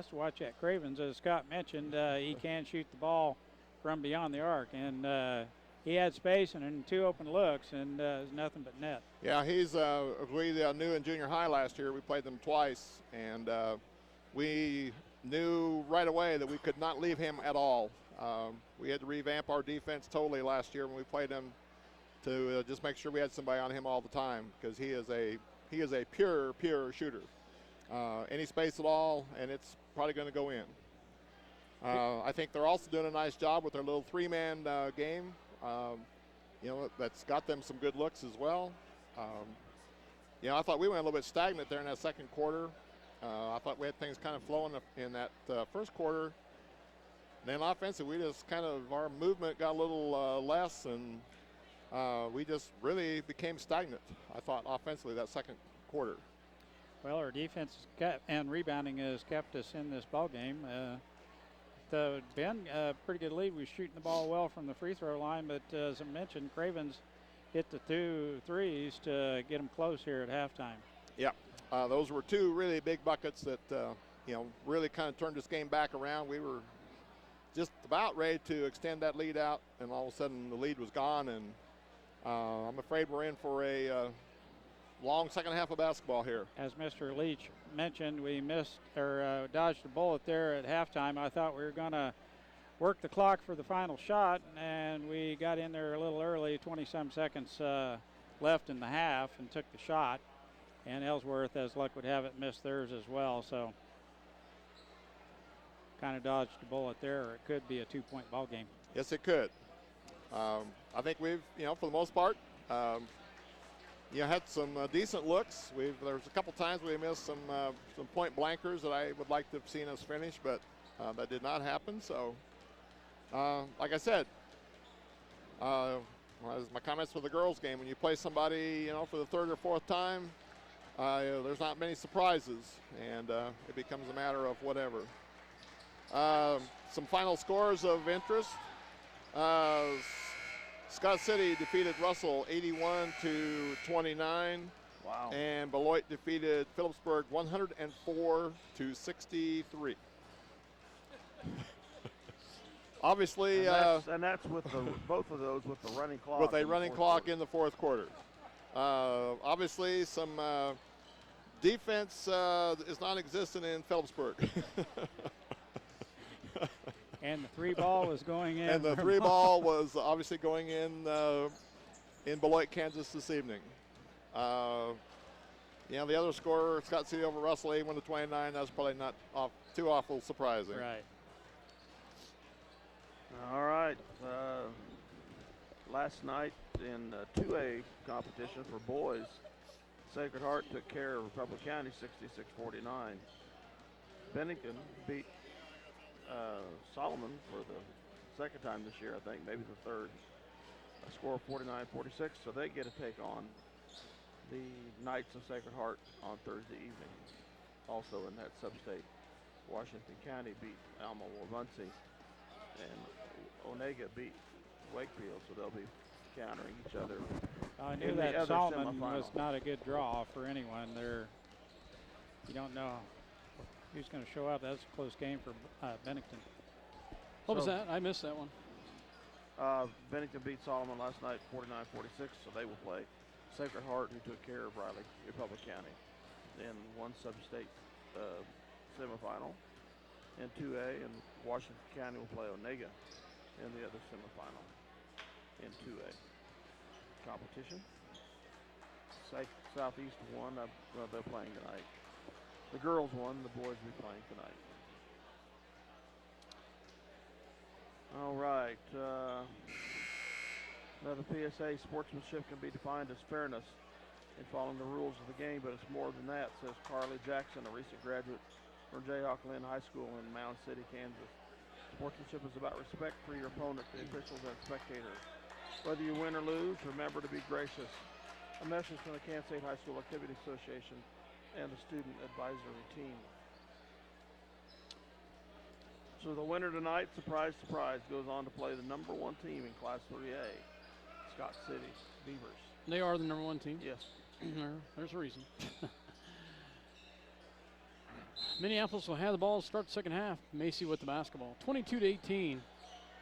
A: to watch that Cravens. As Scott mentioned, he can shoot the ball from beyond the arc, and he had space and 2 open looks, and it was nothing but net.
J: Yeah, he's we knew in junior high last year. We played them twice, and we knew right away that we could not leave him at all. We had to revamp our defense totally last year when we played him to just make sure we had somebody on him all the time, because he is a pure shooter. Any space at all, and it's probably going to go in. I think they're also doing a nice job with their little 3-man game. That's got them some good looks as well. I thought we went a little bit stagnant there in that second quarter. I thought we had things kind of flowing in that first quarter. And then offensively, we just our movement got a little less, and we just really became stagnant, I thought, offensively that second quarter.
A: Well, our defense and rebounding has kept us in this ball game. Ben, pretty good lead. We were shooting the ball well from the free throw line, but as I mentioned, Cravens hit the 2 threes to get them close here at halftime.
J: Yeah, those were 2 really big buckets that really kind of turned this game back around. We were just about ready to extend that lead out, and all of a sudden the lead was gone, and I'm afraid we're in for a long second half of basketball here.
A: As Mr. Leach mentioned, we dodged a bullet there at halftime. I thought we were going to work the clock for the final shot, and we got in there a little early, 20-some seconds left in the half, and took the shot. And Ellsworth, as luck would have it, missed theirs as well. So kind of dodged a bullet there, or it could be a 2-point ball game.
J: Yes, it could. I think we've, for the most part, had some decent looks. There was a couple times we missed some point blankers that I would like to have seen us finish, but that did not happen. So, like I said, as my comments for the girls' game, when you play somebody, for the 3rd or 4th time, there's not many surprises, and it becomes a matter of whatever. Some final scores of interest. Scott City defeated Russell 81-29.
C: Wow.
J: And Beloit defeated Phillipsburg 104-63. Obviously,
C: and that's with both of those with the running clock.
J: With a running clock in the 4th quarter. Obviously, some defense is non-existent in Phillipsburg.
A: And the 3 ball was going in.
J: And the 3 ball was obviously going in Beloit, Kansas this evening. The other scorer, Scott City over Russell, 81-29. That's probably not too awful surprising.
A: Right.
C: All right. Last night in 2A competition for boys, Sacred Heart took care of Republic County 66-49. Bennington beat Solomon for the 2nd time this year, I think, maybe the 3rd. A score of 49-46, so they get to take on the Knights of Sacred Heart on Thursday evening. Also in that sub-state, Washington County beat Alma Wabunsee, and Onega beat Wakefield, so they'll be countering each other.
A: I knew that Solomon was not a good draw for anyone. You don't know who's going to show up. That's a close game for Bennington.
D: What was that? I missed that one.
C: Bennington beat Solomon last night 49-46, so they will play Sacred Heart, who took care of Riley, Republic County, in one sub-state semifinal in 2A, and Washington County will play Onega in the other semifinal in 2A. competition. Southeast won. Well, they're playing tonight. The girls won. The boys will be playing tonight. All right. Another PSA, sportsmanship can be defined as fairness in following the rules of the game, but it's more than that, says Carly Jackson, a recent graduate from Jayhawk Lynn High School in Mound City, Kansas. Sportsmanship is about respect for your opponent, the officials, and spectators. Whether you win or lose, remember to be gracious. A message from the Kansas State High School Activity Association and the Student Advisory Team. So the winner tonight, surprise, surprise, goes on to play the number 1 team in Class 3A, Scott City Beavers.
D: They are the number 1 team.
C: Yes.
D: There's a reason. Minneapolis will have the ball to start the second half. Macy with the basketball. 22-18.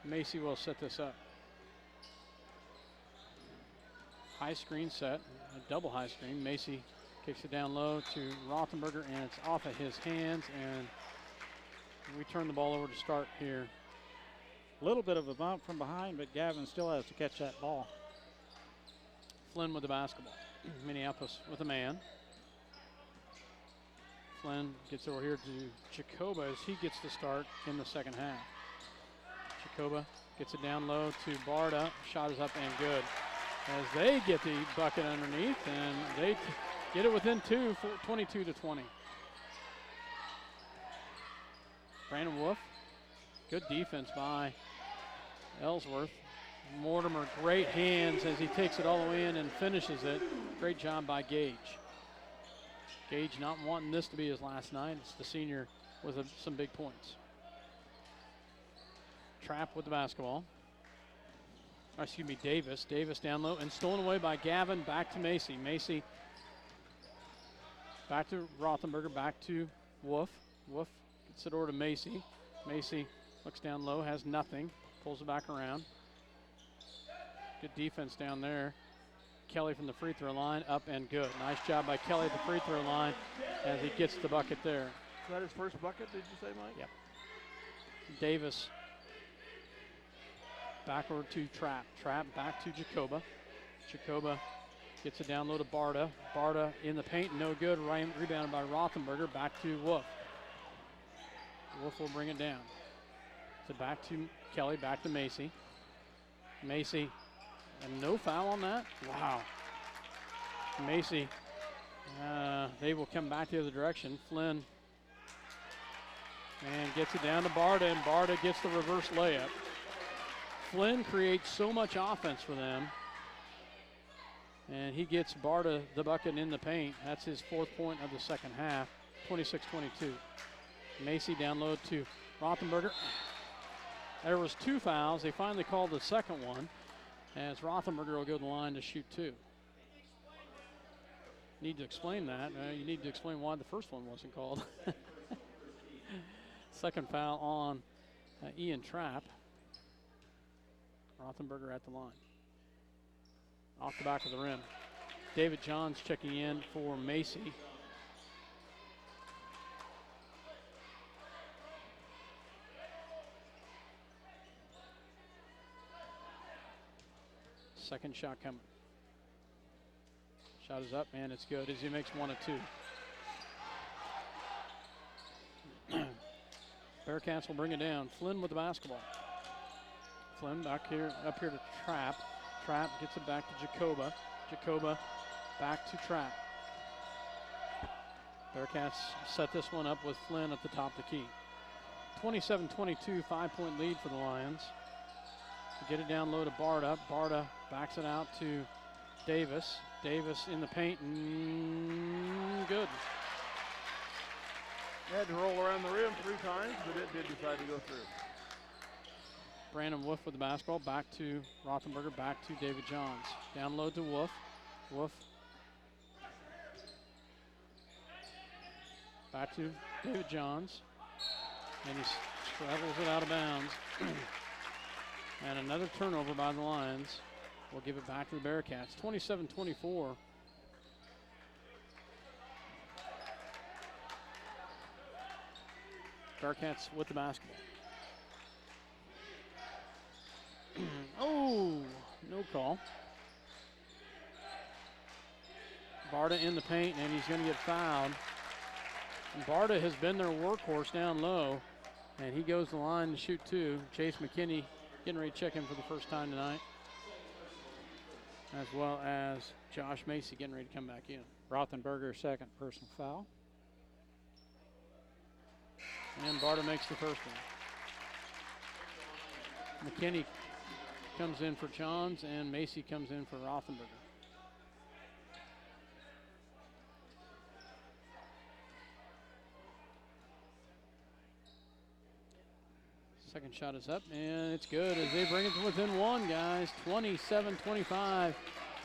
D: Macy will set this up. High screen set, a double high screen. Macy kicks it down low to Rothenberger, and it's off of his hands, and we turn the ball over to start here.
A: A little bit of a bump from behind, but Gavin still has to catch that ball.
D: Flynn with the basketball. Minneapolis with a man. Flynn gets over here to Jacoba as he gets to start in the second half. Jacoba gets it down low to Barda. Shot is up and good. As they get the bucket underneath, and they get it within 2, 22-20. Brandon Wolf, good defense by Ellsworth. Mortimer, great hands as he takes it all the way in and finishes it. Great job by Gage. Gage not wanting this to be his last night. It's the senior with some big points. Trapp with the basketball. Excuse me, Davis. Davis down low and stolen away by Gavin. Back to Macy. Macy back to Rothenberger. Back to Wolf. Wolf gets it over to Macy. Macy looks down low, has nothing. Pulls it back around. Good defense down there. Kelly from the free throw line, up and good. Nice job by Kelly at the free throw line as he gets the bucket there.
C: Is that his first bucket, did you say, Mike?
D: Yep. Davis backward to Trapp. Trapp back to Jacoba. Jacoba gets it down low to Barda. Barda in the paint, no good. Rebounded by Rothenberger. Back to Wolf. Wolf will bring it down. So back to Kelly, back to Macy. Macy, and no foul on that? Wow. Macy, they will come back the other direction. Flynn, and gets it down to Barda, and Barda gets the reverse layup. Flynn creates so much offense for them, and he gets Barda the bucket in the paint. That's his 4th point of the second half, 26-22. Macy down low to Rothenberger. There was 2 fouls. They finally called the second one, as Rothenberger will go to the line to shoot 2. Need to explain that. You need to explain why the first one wasn't called. Second foul on Ian Trapp. Rothenberger at the line. Off the back of the rim. David Johns checking in for Macy. Second shot coming. Shot is up, and it's good as he makes 1 of 2. Bearcats will bring it down. Flynn with the basketball. Flynn back here, up here to Trapp. Trapp gets it back to Jacoba. Jacoba back to Trapp. Bearcats set this one up with Flynn at the top of the key. 27-22, 5-point lead for the Lions. Get it down low to Barda. Barda backs it out to Davis. Davis in the paint, good.
C: Had to roll around the rim 3 times, but it did decide to go through.
D: Brandon Wolf with the basketball, back to Rothenberger, back to David Johns. Down low to Wolf. Wolf back to David Johns, and he travels it out of bounds. And another turnover by the Lions. We'll give it back to the Bearcats. 27-24. Bearcats with the basketball. Oh, no call. Barta in the paint, and he's going to get fouled. And Barta has been their workhorse down low, and he goes to the line to shoot 2. Chase McKinney getting ready to check in for the first time tonight, as well as Josh Macy getting ready to come back in.
A: Rothenberger's second personal foul.
D: And Barta makes the first one. McKinney comes in for Johns, and Macy comes in for Rothenberger. Second shot is up, and it's good as they bring it to within 1, guys. 27-25.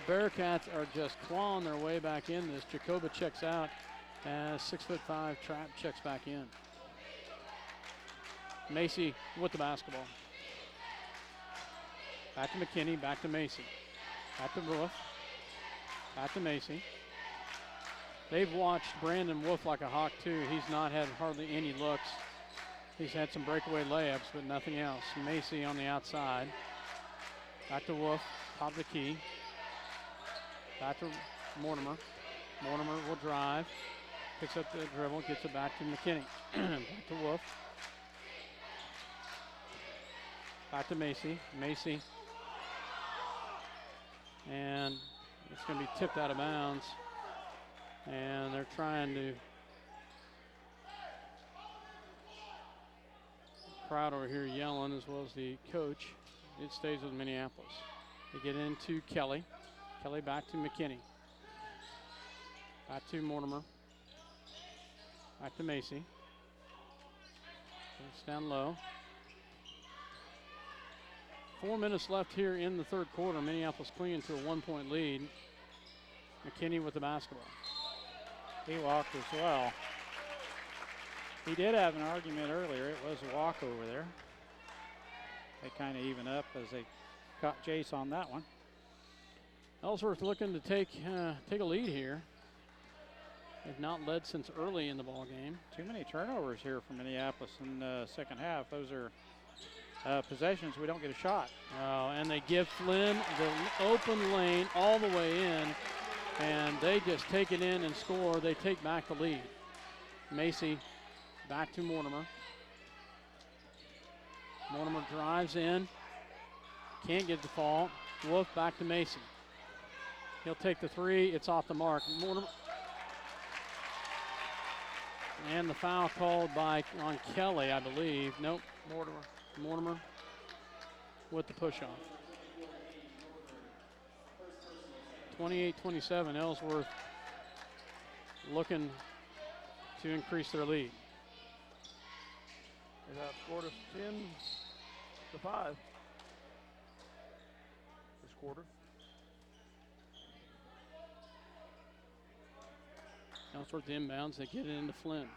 D: Bearcats are just clawing their way back in this. Jacoba checks out as 6'5" Trap checks back in. Macy with the basketball. Back to McKinney, back to Macy. Back to Wolf. Back to Macy. They've watched Brandon Wolf like a hawk too. He's not had hardly any looks. He's had some breakaway layups, but nothing else. Macy on the outside. Back to Wolf, top of the key. Back to Mortimer. Mortimer will drive. Picks up the dribble, gets it back to McKinney. Back to Wolf. Back to Macy. Macy. And it's going to be tipped out of bounds. And they're trying to. Crowd over here yelling, as well as the coach. It stays with Minneapolis. They get into Kelly. Kelly back to McKinney. Back to Mortimer. Back to Macy. It's down low. 4 minutes left here in the third quarter. Minneapolis clinging to a 1-point lead. McKinney with the basketball.
A: He walked as well. He did have an argument earlier. It was a walkover there. They kind of even up as they caught Jace on that one.
D: Ellsworth looking to take a lead here. They've not led since early in the ball game.
A: Too many turnovers here for Minneapolis in the second half. Those are possessions we don't get a shot.
D: Oh, and they give Flynn the open lane all the way in, and they just take it in and score. They take back the lead. Macy back to Mortimer. Mortimer drives in. Can't get the fall. Wolf back to Macy. He'll take the 3. It's off the mark. Mortimer. And the foul called on Kelly, I believe. Nope. Mortimer with the push-off. 28-27. Ellsworth looking to increase their lead.
C: They outscored us 10-5 this quarter.
D: Ellsworth inbounds. They get it into Flynn.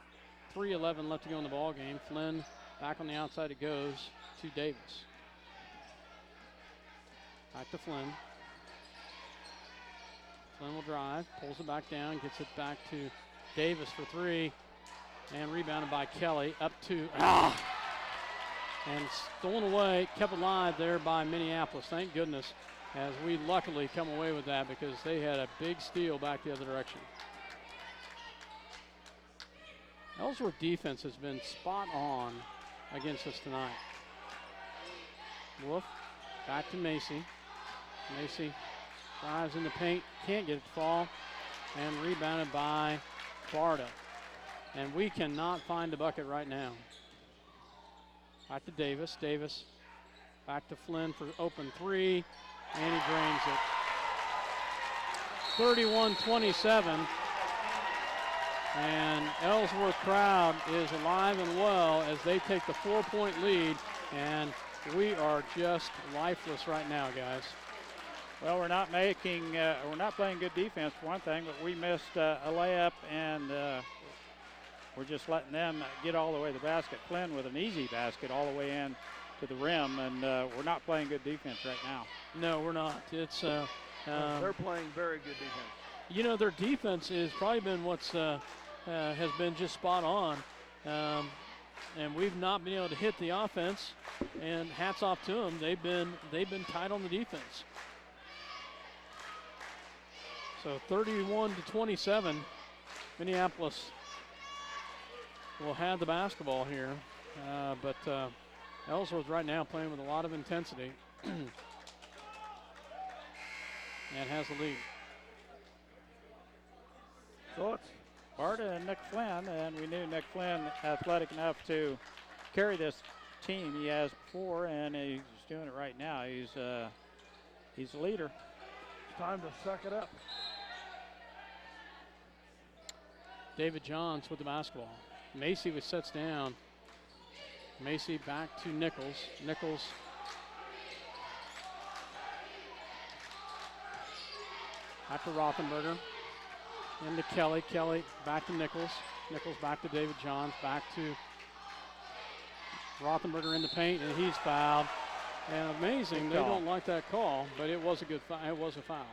D: 3:11 left to go in the ball game. Flynn back on the outside. It goes to Davis. Back to Flynn. Flynn will drive, pulls it back down, gets it back to Davis for 3, and rebounded by Kelly. Up to and stolen away, kept alive there by Minneapolis. Thank goodness, as we luckily come away with that because they had a big steal back the other direction. Ellsworth defense has been spot on against us tonight. Wolf back to Macy. Macy drives in the paint, can't get it to fall, and rebounded by Barta. And we cannot find the bucket right now. Back to Davis. Davis back to Flynn for open 3, and he drains it. 31-27. And Ellsworth crowd is alive and well as they take the 4-point lead, and we are just lifeless right now, guys.
A: Well, we're not playing good defense for one thing, but we missed a layup, and we're just letting them get all the way to the basket. Flynn with an easy basket all the way in to the rim, and we're not playing good defense right now.
D: No, we're not. It's
C: they're playing very good defense.
D: You know, their defense has probably been has been just spot on, and we've not been able to hit the offense. And hats off to them; they've been tight on the defense. So 31-27, Minneapolis will have the basketball here, but Ellsworth right now playing with a lot of intensity and has the lead.
C: So it's
A: Barta and Nick Flynn, and we knew Nick Flynn athletic enough to carry this team. He has before, and he's doing it right now. He's a leader.
C: time to suck it up.
D: David Johns with the basketball. Macy was sets down. Macy back to Nichols. Nichols back to Rothenberger. Into Kelly. Kelly back to Nichols. Nichols back to David Johns. Back to Rothenberger in the paint, and he's fouled. And amazing, they don't like that call, but it was a good foul. It was a foul.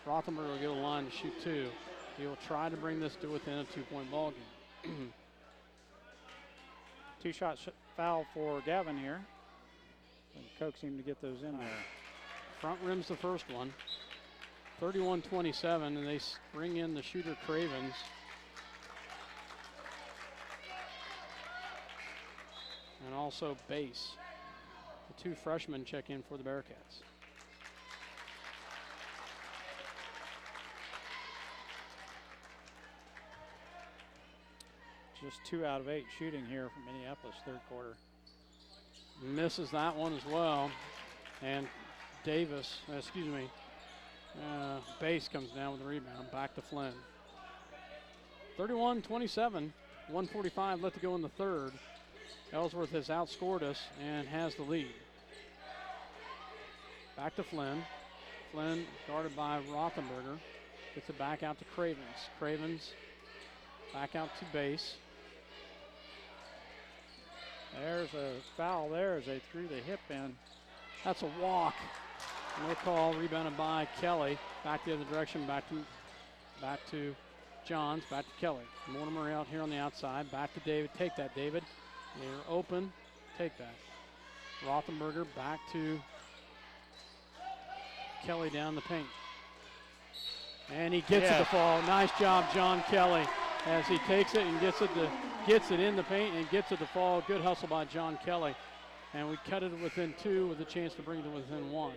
D: Rothenberger will get a line to shoot two. He will try to bring this to within a 2-point ball game.
A: Two-shot foul for Gavin here. And coax him to get those in there.
D: Front rim's the first one. 31-27, and they bring in the shooter Cravens. And also Base. The two freshmen check in for the Bearcats.
A: Just 2 out of 8 shooting here from Minneapolis, third quarter.
D: Misses that one as well. And Davis, Base comes down with the rebound. Back to Flynn. 31-27, 1:45 left to go in the third. Ellsworth has outscored us and has the lead. Back to Flynn. Flynn guarded by Rothenberger. Gets it back out to Cravens. Cravens back out to Base.
A: There's a foul there as they threw the hip in.
D: That's a walk. No call. Rebounded by Kelly. Back the other direction. Back to Johns. Back to Kelly. Mortimer out here on the outside. Back to David. Take that, David. They're open. Take that. Rothenberger back to Kelly down the paint. And he gets it to fall. Nice job, John Kelly, as he takes it and gets it in the paint and gets it to fall. Good hustle by John Kelly. And we cut it within 2 with a chance to bring it within 1.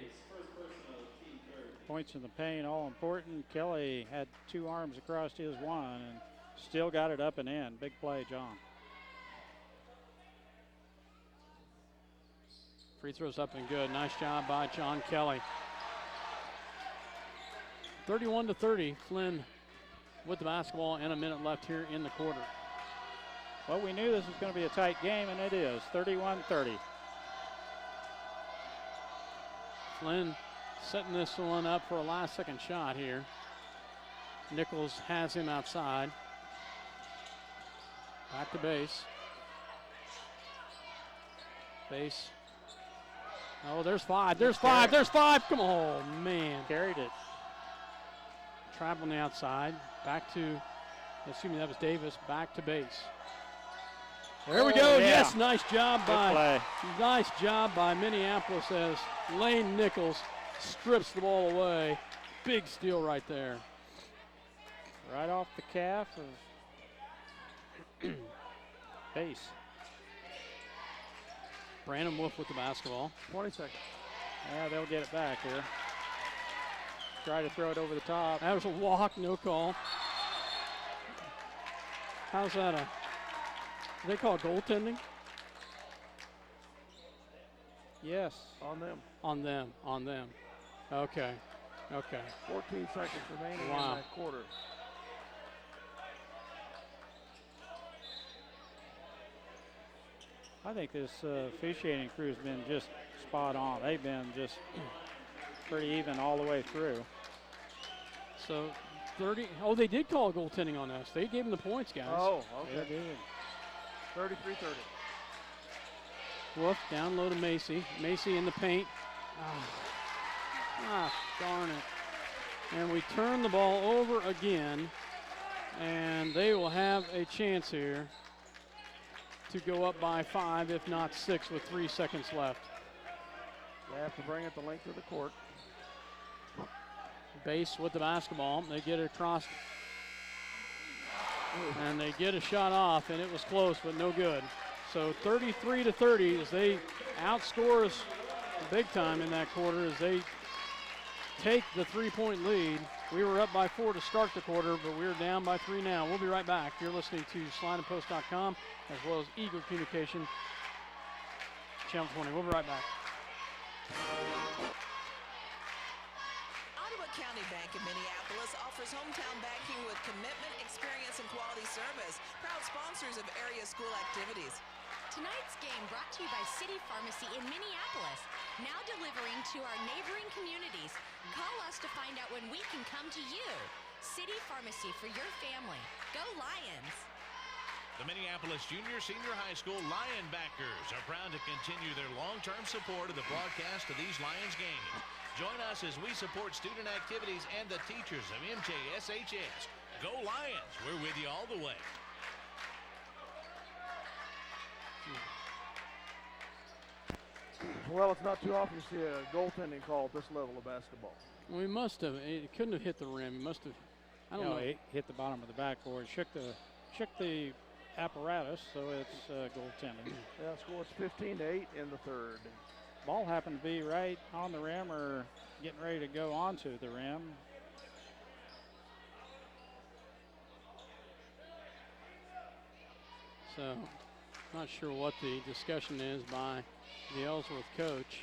A: Points in the paint, all important. Kelly had 2 arms across his one and still got it up and in. Big play, John.
D: Free throws up and good. Nice job by John Kelly. 31-30, Flynn with the basketball and a minute left here in the quarter.
A: Well, we knew this was going to be a tight game, and it is. 31-30.
D: Flynn setting this one up for a last-second shot here. Nichols has him outside. Back to Base. Base. Oh, there's 5. There's 5. There's 5. Come on, man.
A: Carried it.
D: Trap on the outside. Back to, assuming that was Davis, back to Base. There we go.
A: Yeah.
D: Yes, nice job by Minneapolis as Lane Nichols strips the ball away. Big steal right there.
A: Right off the calf of Base.
D: Brandon Wolf with the basketball.
C: 20 seconds.
A: Yeah, they'll get it back here. Try to throw it over the top.
D: That was a walk, no call. How's that do they call it goaltending?
A: Yes.
C: On them.
D: On them. Okay.
C: 14 seconds remaining in that quarter.
A: I think this officiating crew has been just spot on. They've been just pretty even all the way through.
D: So 30. Oh, they did call goaltending on us. They gave them the points, guys.
C: Oh, okay.
A: They did.
C: 33-30.
D: Wolf down low to Macy. Macy in the paint. Darn it. And we turn the ball over again. And they will have a chance here to go up by 5, if not 6, with 3 seconds left.
C: They have to bring it the length of the court.
D: Base with the basketball. They get it across. And they get a shot off, and it was close, but no good. So 33-30 as they outscore us big time in that quarter as they take the 3-point lead. We were up by 4 to start the quarter, but we're down by 3 now. We'll be right back. You're listening to slideandpost.com as well as Eagle Communication, Channel 20. We'll be right back.
E: County Bank in Minneapolis offers hometown banking with commitment, experience, and quality service. Proud sponsors of area school activities.
F: Tonight's game brought to you by City Pharmacy in Minneapolis, now delivering to our neighboring communities. Call us to find out when we can come to you. City Pharmacy for your family. Go Lions!
G: The Minneapolis Junior Senior High School Lion backers are proud to continue their long-term support of the broadcast of these Lions games. Join us as we support student activities and the teachers of MJSHS. Go Lions! We're with you all the way.
C: Well, it's not too often to see a goaltending call at this level of basketball.
D: We must have. It couldn't have hit the rim. It must have. I don't know.
A: It hit the bottom of the backboard, shook the apparatus, so it's goaltending.
C: Yeah, score is 15-8 in the third.
A: Ball happened to be right on the rim or getting ready to go onto the rim.
D: So, not sure what the discussion is by the Ellsworth coach.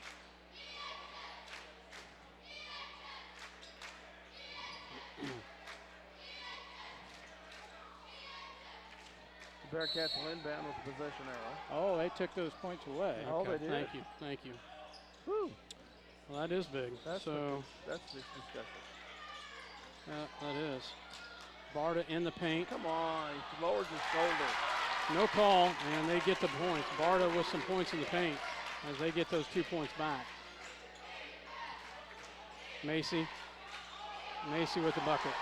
C: The Bearcats will inbound with the possession arrow.
A: Oh, they took those points away.
C: Oh, they did.
D: Thank you.
C: Whew.
D: Well, that is big.
C: That's
D: so
C: that's the discussion.
D: that is. Barta in the paint.
C: Come on, he lowers his shoulder.
D: No call, and they get the points. Barta with some points in the paint as they get those 2 points back. Macy with the bucket.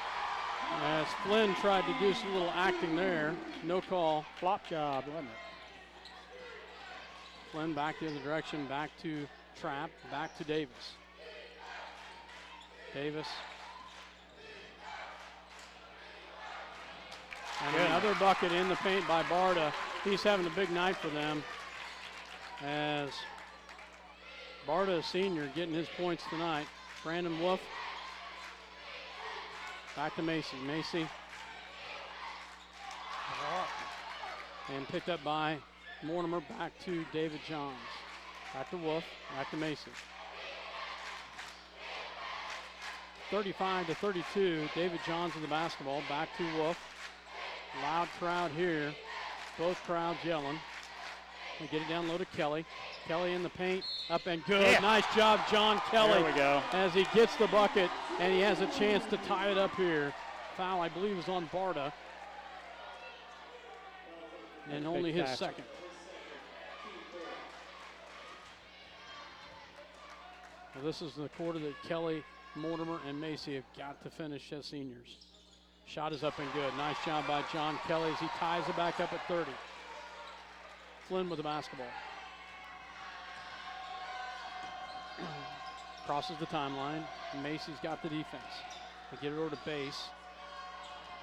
D: As Flynn tried to do some little acting there, no call.
A: Flop job, wasn't it?
D: Flynn back the other direction, back to Trapp, back to Davis. And another bucket in the paint by Barta. He's having a big night for them as Barta, a senior, getting his points tonight. Brandon Wolf. Back to Macy. And picked up by Mortimer. Back to David Johns. Back to Wolf. Back to Macy. 35-32. David Johns with the basketball. Back to Wolf. Loud crowd here. Both crowds yelling. They get it down low to Kelly. Kelly in the paint. Up and good.
A: Yeah.
D: Nice job, John Kelly.
A: There we go.
D: As he gets the bucket, and he has a chance to tie it up here. Foul, I believe, is on Barta. And only his second. Well, this is the quarter that Kelly, Mortimer, and Macy have got to finish as seniors. Shot is up and good. Nice job by John Kelly as he ties it back up at 30. Flynn with the basketball. Crosses the timeline. Macy's got the defense. They get it over to Base.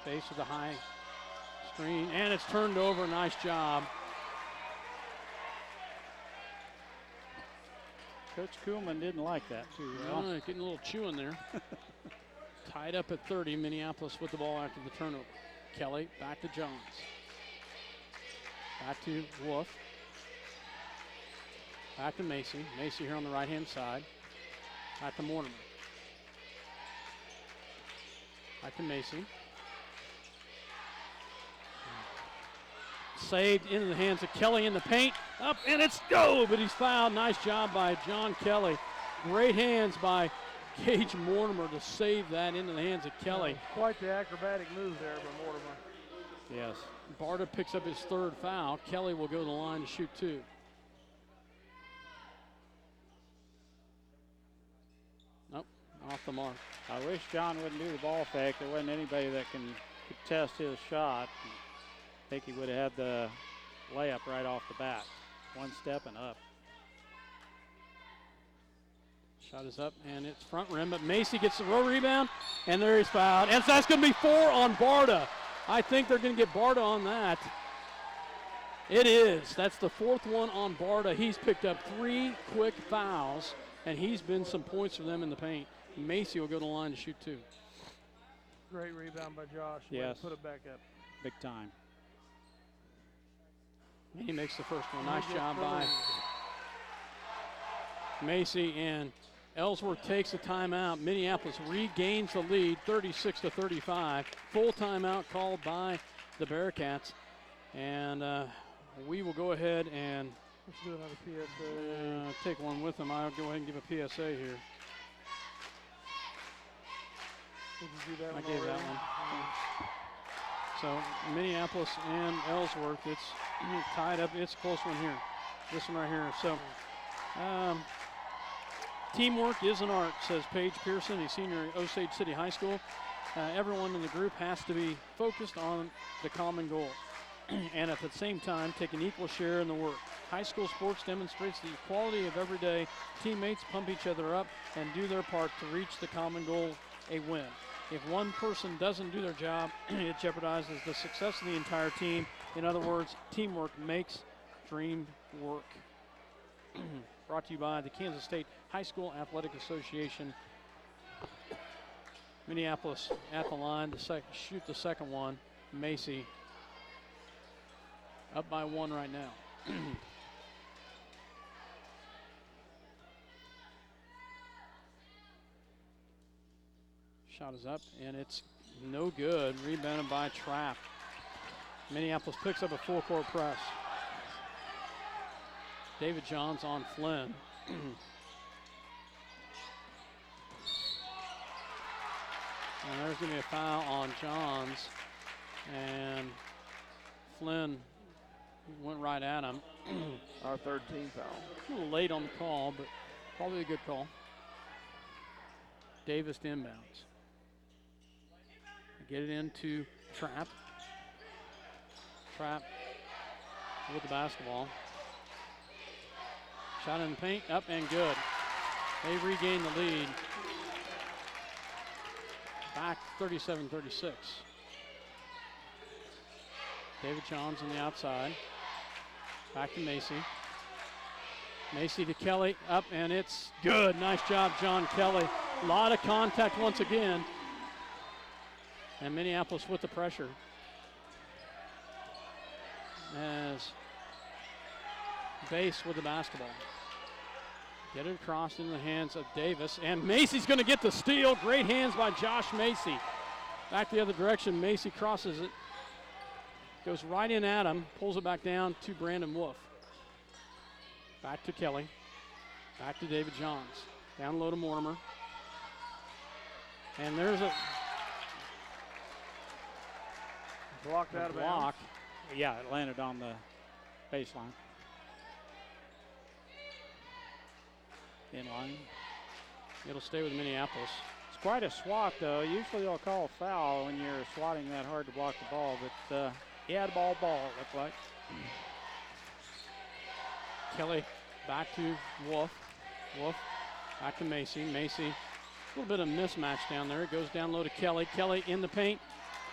D: Base with a high screen, and it's turned over. Nice job.
A: Coach Kuhlman didn't like that too well.
D: Getting a little chewing there. Tied up at 30. Minneapolis with the ball after the turnover. Kelly back to Jones. Back to Wolf. Back to Macy. Macy here on the right-hand side. Back to Mortimer. Back to Macy. Saved into the hands of Kelly in the paint. Up, and it's go, but he's fouled. Nice job by John Kelly. Great hands by Gage Mortimer to save that into the hands of Kelly.
C: Quite the acrobatic move there by Mortimer.
A: Yes.
D: Barta picks up his third foul. Kelly will go to the line to shoot 2. Nope, off the mark.
A: I wish John wouldn't do the ball fake. There wasn't anybody that could test his shot. I think he would have had the layup right off the bat. One step and up.
D: Shot is up, and it's front rim, but Macy gets the row rebound, and there he's fouled. And so that's going to be 4 on Barta. I think they're going to get Barta on that. It is. That's the 4th one on Barta. He's picked up 3 quick fouls, and he's been some points for them in the paint. Macy will go to the line to shoot 2.
C: Great rebound by Josh.
A: Yes.
C: Put it back up.
A: Big time.
D: And he makes the first one. Nice job by Macy, and Ellsworth takes a timeout. Minneapolis regains the lead, 36-35. Full timeout called by the Bearcats. And we will go ahead and
C: let's do another PSA.
D: Take one with them. I'll go ahead and give a PSA here.
C: Did you do that
D: I
C: one
D: gave
C: already?
D: that one. So Minneapolis and Ellsworth, it's tied up. It's a close one here. This one right here. So teamwork is an art, says Paige Pearson, a senior at Osage City High School. Everyone in the group has to be focused on the common goal and at the same time take an equal share in the work. High school sports demonstrates the equality of every day. Teammates pump each other up and do their part to reach the common goal, a win. If one person doesn't do their job, it jeopardizes the success of the entire team. In other words, teamwork makes dream work. Brought to you by the Kansas State High School Athletic Association. Minneapolis at the line to shoot the second one. Macy up by 1 right now. Shot is up, and it's no good. Rebounded by Trapp. Minneapolis picks up a full court press. David Johns on Flynn. And there's going to be a foul on Johns. And Flynn went right at him.
C: Our 13th foul.
D: A little late on the call, but probably a good call. Davis to inbounds. Get it into Trapp. Trapp with the basketball. Shot in the paint, up and good. They regain the lead. Back 37-36. David Johns on the outside. Back to Macy. Macy to Kelly, up and it's good. Nice job, John Kelly. A lot of contact once again. And Minneapolis with the pressure. As Bass with the basketball. Get it across into the hands of Davis. And Macy's going to get the steal. Great hands by Josh Macy. Back the other direction. Macy crosses it. Goes right in at him. Pulls it back down to Brandon Wolf. Back to Kelly. Back to David Johns. Down low to Mortimer. And there's a
C: blocked out of
D: block.
C: bounds.
A: Yeah, it landed on the baseline. In line.
D: It'll stay with Minneapolis.
A: It's quite a swat, though. Usually they'll call a foul when you're swatting that hard to block the ball, but he had a ball, it looked like.
D: Kelly back to Wolf. Wolf back to Macy. Macy, a little bit of mismatch down there. It goes down low to Kelly. Kelly in the paint.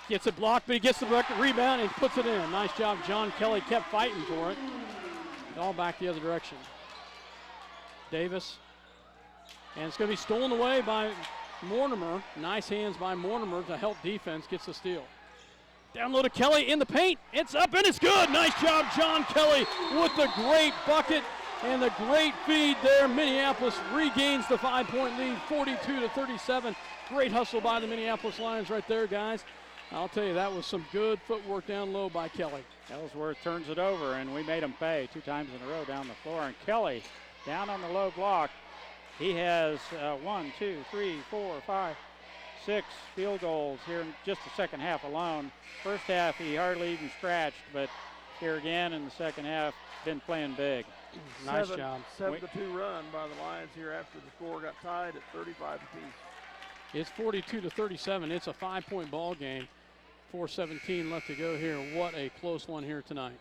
D: Gets it blocked, but he gets the rebound and puts it in. Nice job. John Kelly kept fighting for it. All back the other direction. Davis. And it's going to be stolen away by Mortimer. Nice hands by Mortimer to help defense. Gets the steal. Down low to Kelly in the paint. It's up and it's good. Nice job, John Kelly, with the great bucket and the great feed there. Minneapolis regains the 5-point lead, 42-37. Great hustle by the Minneapolis Lions right there, guys. I'll tell you, that was some good footwork down low by Kelly.
A: Ellsworth turns it over, and we made him pay 2 times in a row down the floor. And Kelly down on the low block. He has 1, 2, 3, 4, 5, 6 field goals here in just the second half alone. First half, he hardly even scratched, but here again in the second half, been playing big.
D: Nice job.
C: 7-2 run by the Lions here after the score got tied at 35 apiece.
D: It's 42-37. It's a 5-point ball game. 4:17 left to go here. What a close one here tonight.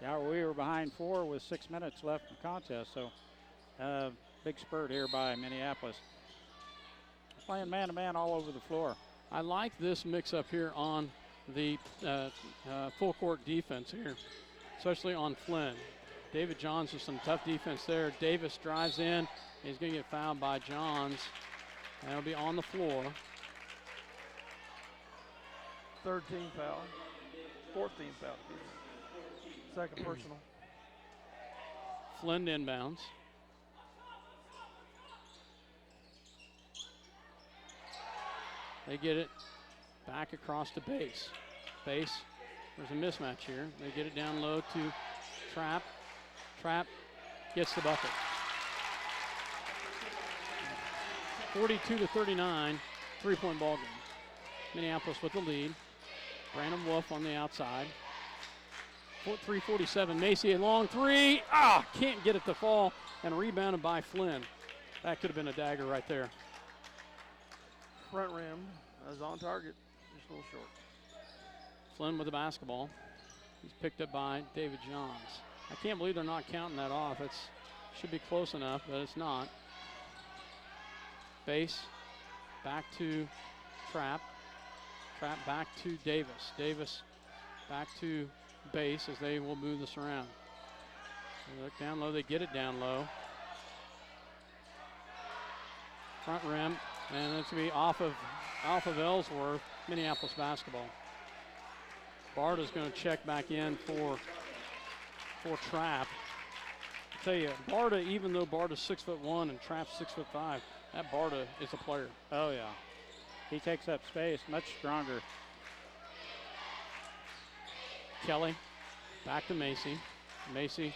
A: Yeah, we were behind 4 with 6 minutes left in the contest, so big spurt here by Minneapolis. Playing man-to-man all over the floor.
D: I like this mix-up here on the full court defense here, especially on Flynn. David Johns with some tough defense there. Davis drives in. He's going to get fouled by Johns, and he'll be on the floor.
C: 13 foul. 14 foul. Second personal.
D: Flynn inbounds. They get it back across the base. There's a mismatch here. They get it down low to Trapp. Trapp gets the bucket. 42-39, three-point ball game. Minneapolis with the lead. Brandon Wolf on the outside. 3:47. Macy, a long three. Can't get it to fall, and rebounded by Flynn. That could have been a dagger right there.
C: Front rim is on target, just a little short.
D: Flynn with the basketball. He's picked up by David Johns. I can't believe they're not counting that off. It should be close enough, but it's not. Base back to Trapp. Trapp back to Davis. Davis back to Base as they will move this around. They look down low. They get it down low. Front rim, and it's going to be off of Ellsworth. Minneapolis basketball. Barta's going to check back in for Trapp. I tell you, Barta, even though Barta's 6'1" and Trapp's 6'5", that Barta is a player.
A: Oh yeah, he takes up space, much stronger.
D: Kelly back to Macy. Macy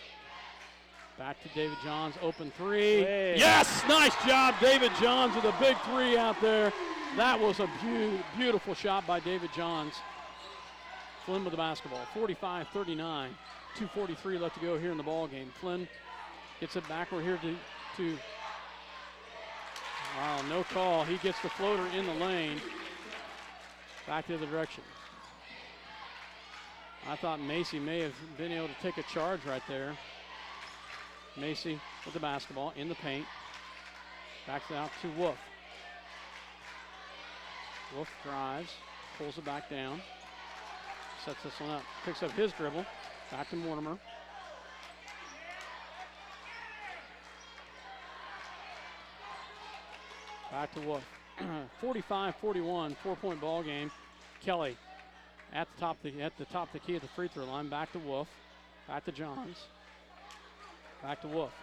D: back to David Johns. Open three.
A: Hey.
D: Yes, nice job, David Johns with a big three out there. That was a beautiful shot by David Johns. Flynn with the basketball. 45-39. 2:43 left to go here in the ball game. Flynn gets it back. We're here to wow, no call. He gets the floater in the lane. Back the other direction. I thought Macy may have been able to take a charge right there. Macy with the basketball in the paint. Backs it out to Wolf. Wolf drives, pulls it back down. Sets this one up. Picks up his dribble. Back to Mortimer. Back to Wolf. 45-41, 4-point ball game. Kelly at the top of the key at the free throw line. Back to Wolf. Back to Johns. Back to Wolf.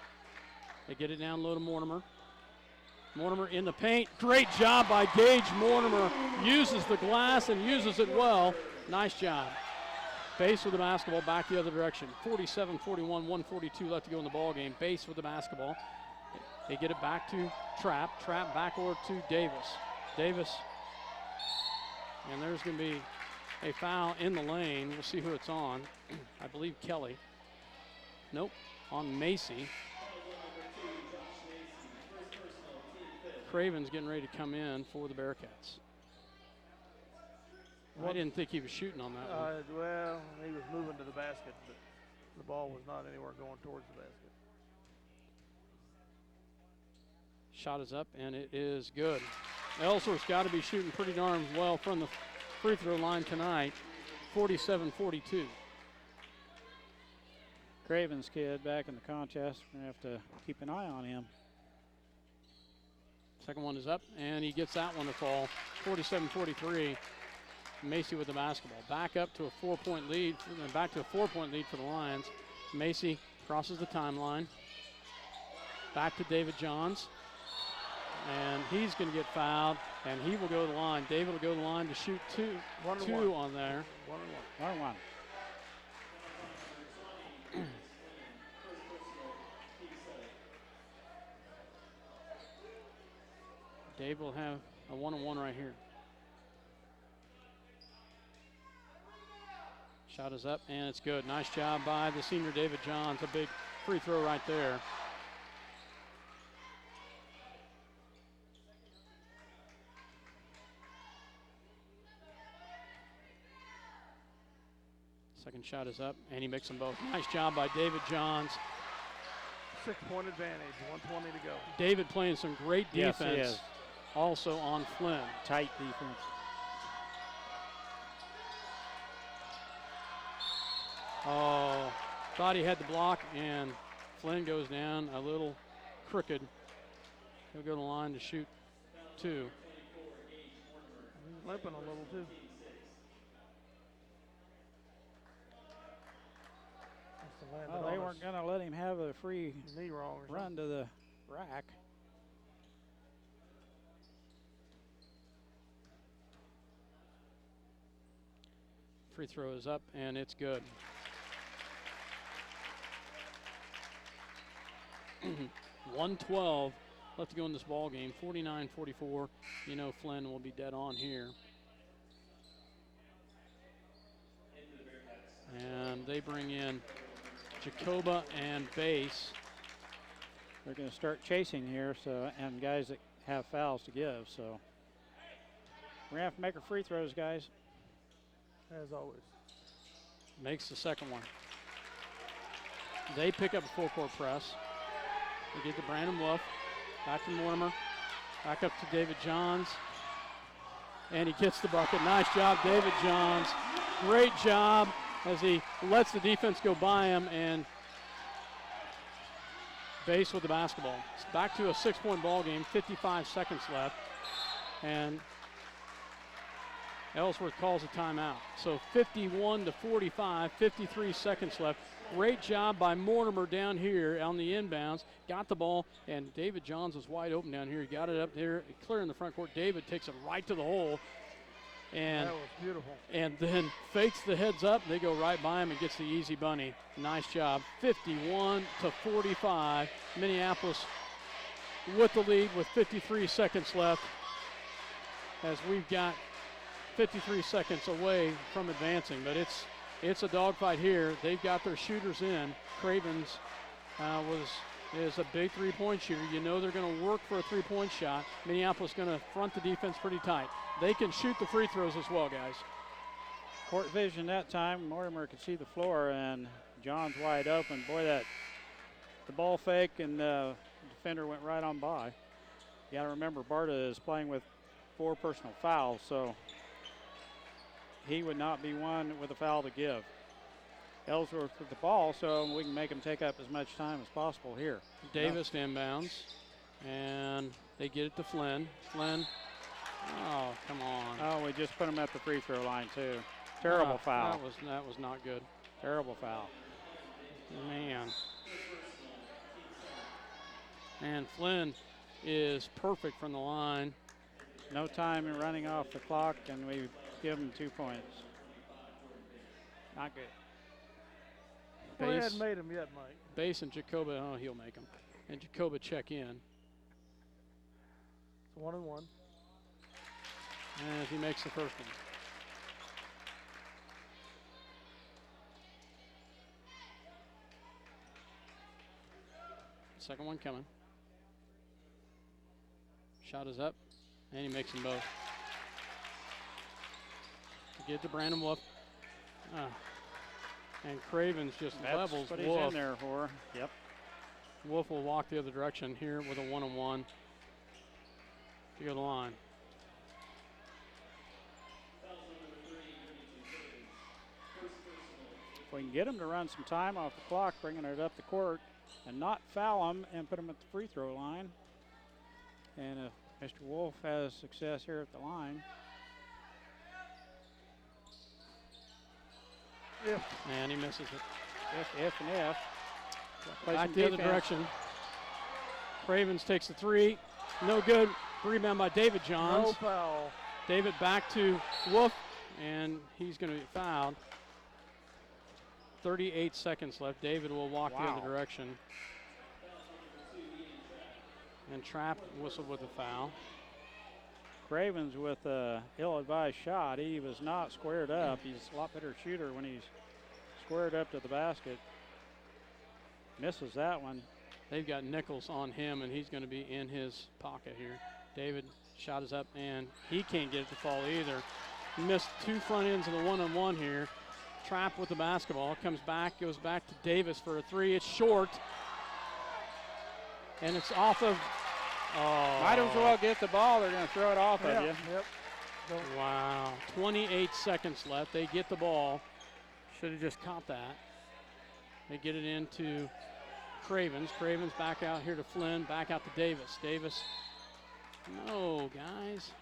D: They get it down low to Mortimer. Mortimer in the paint. Great job by Gage Mortimer. Uses the glass and uses it well. Nice job. Base with the basketball back the other direction. 47-41, 1:42 left to go in the ball game. Base with the basketball. They get it back to Trapp. Trapp back over to Davis. Davis. And there's going to be a foul in the lane. We'll see who it's on. I believe Kelly. Nope. On Macy. Craven's getting ready to come in for the Bearcats. I didn't think he was shooting on that one.
C: Well, he was moving to the basket, but the ball was not anywhere going towards the basket.
D: Shot is up, and it is good. Ellsworth's got to be shooting pretty darn well from the free throw line tonight. 47-42.
A: Craven's kid back in the contest. We're going to have to keep an eye on him.
D: Second one is up, and he gets that one to fall. 47-43. Macy with the basketball. Back up to a 4-point lead. Back to a 4-point lead for the Lions. Macy crosses the timeline. Back to David Johns. And he's going to get fouled, and he will go to the line. David will go to the line to shoot two on there.
A: 1-1.
D: Dave will have a 1-on-1 right here. Shot is up, and it's good. Nice job by the senior David Johns. A big free throw right there. Second shot is up, and he makes them both. Nice job by David Johns.
C: 6-point advantage, 1:20 to go.
D: David playing some great
A: Yes, he
D: defense
A: is.
D: also on Flynn.
A: Tight defense.
D: Oh, thought he had the block, and Flynn goes down a little crooked. He'll go to the line to shoot 2.
C: He's limping a little too. Must have landed
A: Well,
C: on
A: they
C: his
A: weren't going to let him have a free
C: knee wrong or
A: run to the rack.
D: Free throw is up, and it's good. 1:12 left to go in this ball game. 49-44. You know Flynn will be dead on here. And they bring in Jacoba and Bass.
A: They're going to start chasing here, so and guys that have fouls to give. So we're going to have to make our free throws, guys.
C: as always.
D: Makes the second one. They pick up a full court press. They get to Brandon Wolf. Back to Mortimer. Back up to David Johns. And he gets the bucket. Nice job, David Johns. Great job as he lets the defense go by him, and Bass with the basketball. It's back to a 6-point ball game, 55 seconds left. And Ellsworth calls a timeout. So 51-45, 53 seconds left. Great job by Mortimer down here on the inbounds. Got the ball, and David Johns was wide open down here. He got it up there, clear in the front court. David takes it right to the hole. And
C: that was beautiful.
D: And then fakes the heads up. They go right by him and gets the easy bunny. Nice job. 51-45. Minneapolis with the lead with 53 seconds left, as we've got 53 seconds away from advancing. But it's a dogfight here. They've got their shooters in. Cravens is a big three-point shooter. You know they're going to work for a three-point shot. Minneapolis going to front the defense pretty tight. They can shoot the free throws as well, guys.
A: Court vision that time. Mortimer could see the floor, and John's wide open. Boy, the ball fake, and the defender went right on by. You got to remember, Barta is playing with 4 personal fouls, so he would not be one with a foul to give. Ellsworth with the ball, so we can make him take up as much time as possible here.
D: Davis inbounds, and they get it to Flynn. Flynn, oh, come on.
A: Oh, we just put him at the free throw line, too. Terrible foul.
D: That was not good.
A: Terrible foul.
D: Man. And Flynn is perfect from the line.
A: No time in running off the clock, and we give him 2 points. Not good.
C: Well, he hadn't made him yet, Mike.
D: Bass and Jacoba, oh, he'll make them. And Jacoba check in.
C: It's 1-1.
D: And he makes the first one. Second one coming. Shot is up, and he makes them both. Get it to Brandon Wolf. And Cravens just levels
A: what
D: Wolf.
A: He's in there for. Yep.
D: Wolf will walk the other direction here with a 1-on-1 to go to the line.
A: If we can get him to run some time off the clock, bringing it up the court, and not foul him and put him at the free throw line. And if Mr. Wolf has success here at the line.
D: And he misses it.
A: If and if.
D: Back the other direction. Cravens takes the three. No good. Rebound by David Johns.
C: No foul.
D: David back to Wolf, and he's going to be fouled. 38 seconds left. David will walk the other direction. And Trapp whistled with a foul.
A: Cravens with a ill-advised shot. He was not squared up. He's a lot better shooter when he's squared up to the basket. Misses that one.
D: They've got Nichols on him, and he's going to be in his pocket here. David shot is up, and he can't get it to fall either. Missed 2 front ends of the 1-on-1 here. Trapp with the basketball, comes back, goes back to Davis for a 3. It's short. and it's off of. Oh.
A: Might as well get the ball. They're going to throw it off of you.
C: Yep.
D: Wow. 28 seconds left. They get the ball. Should have just caught that. They get it into Cravens. Cravens back out here to Flynn. Back out to Davis. Davis. No, guys.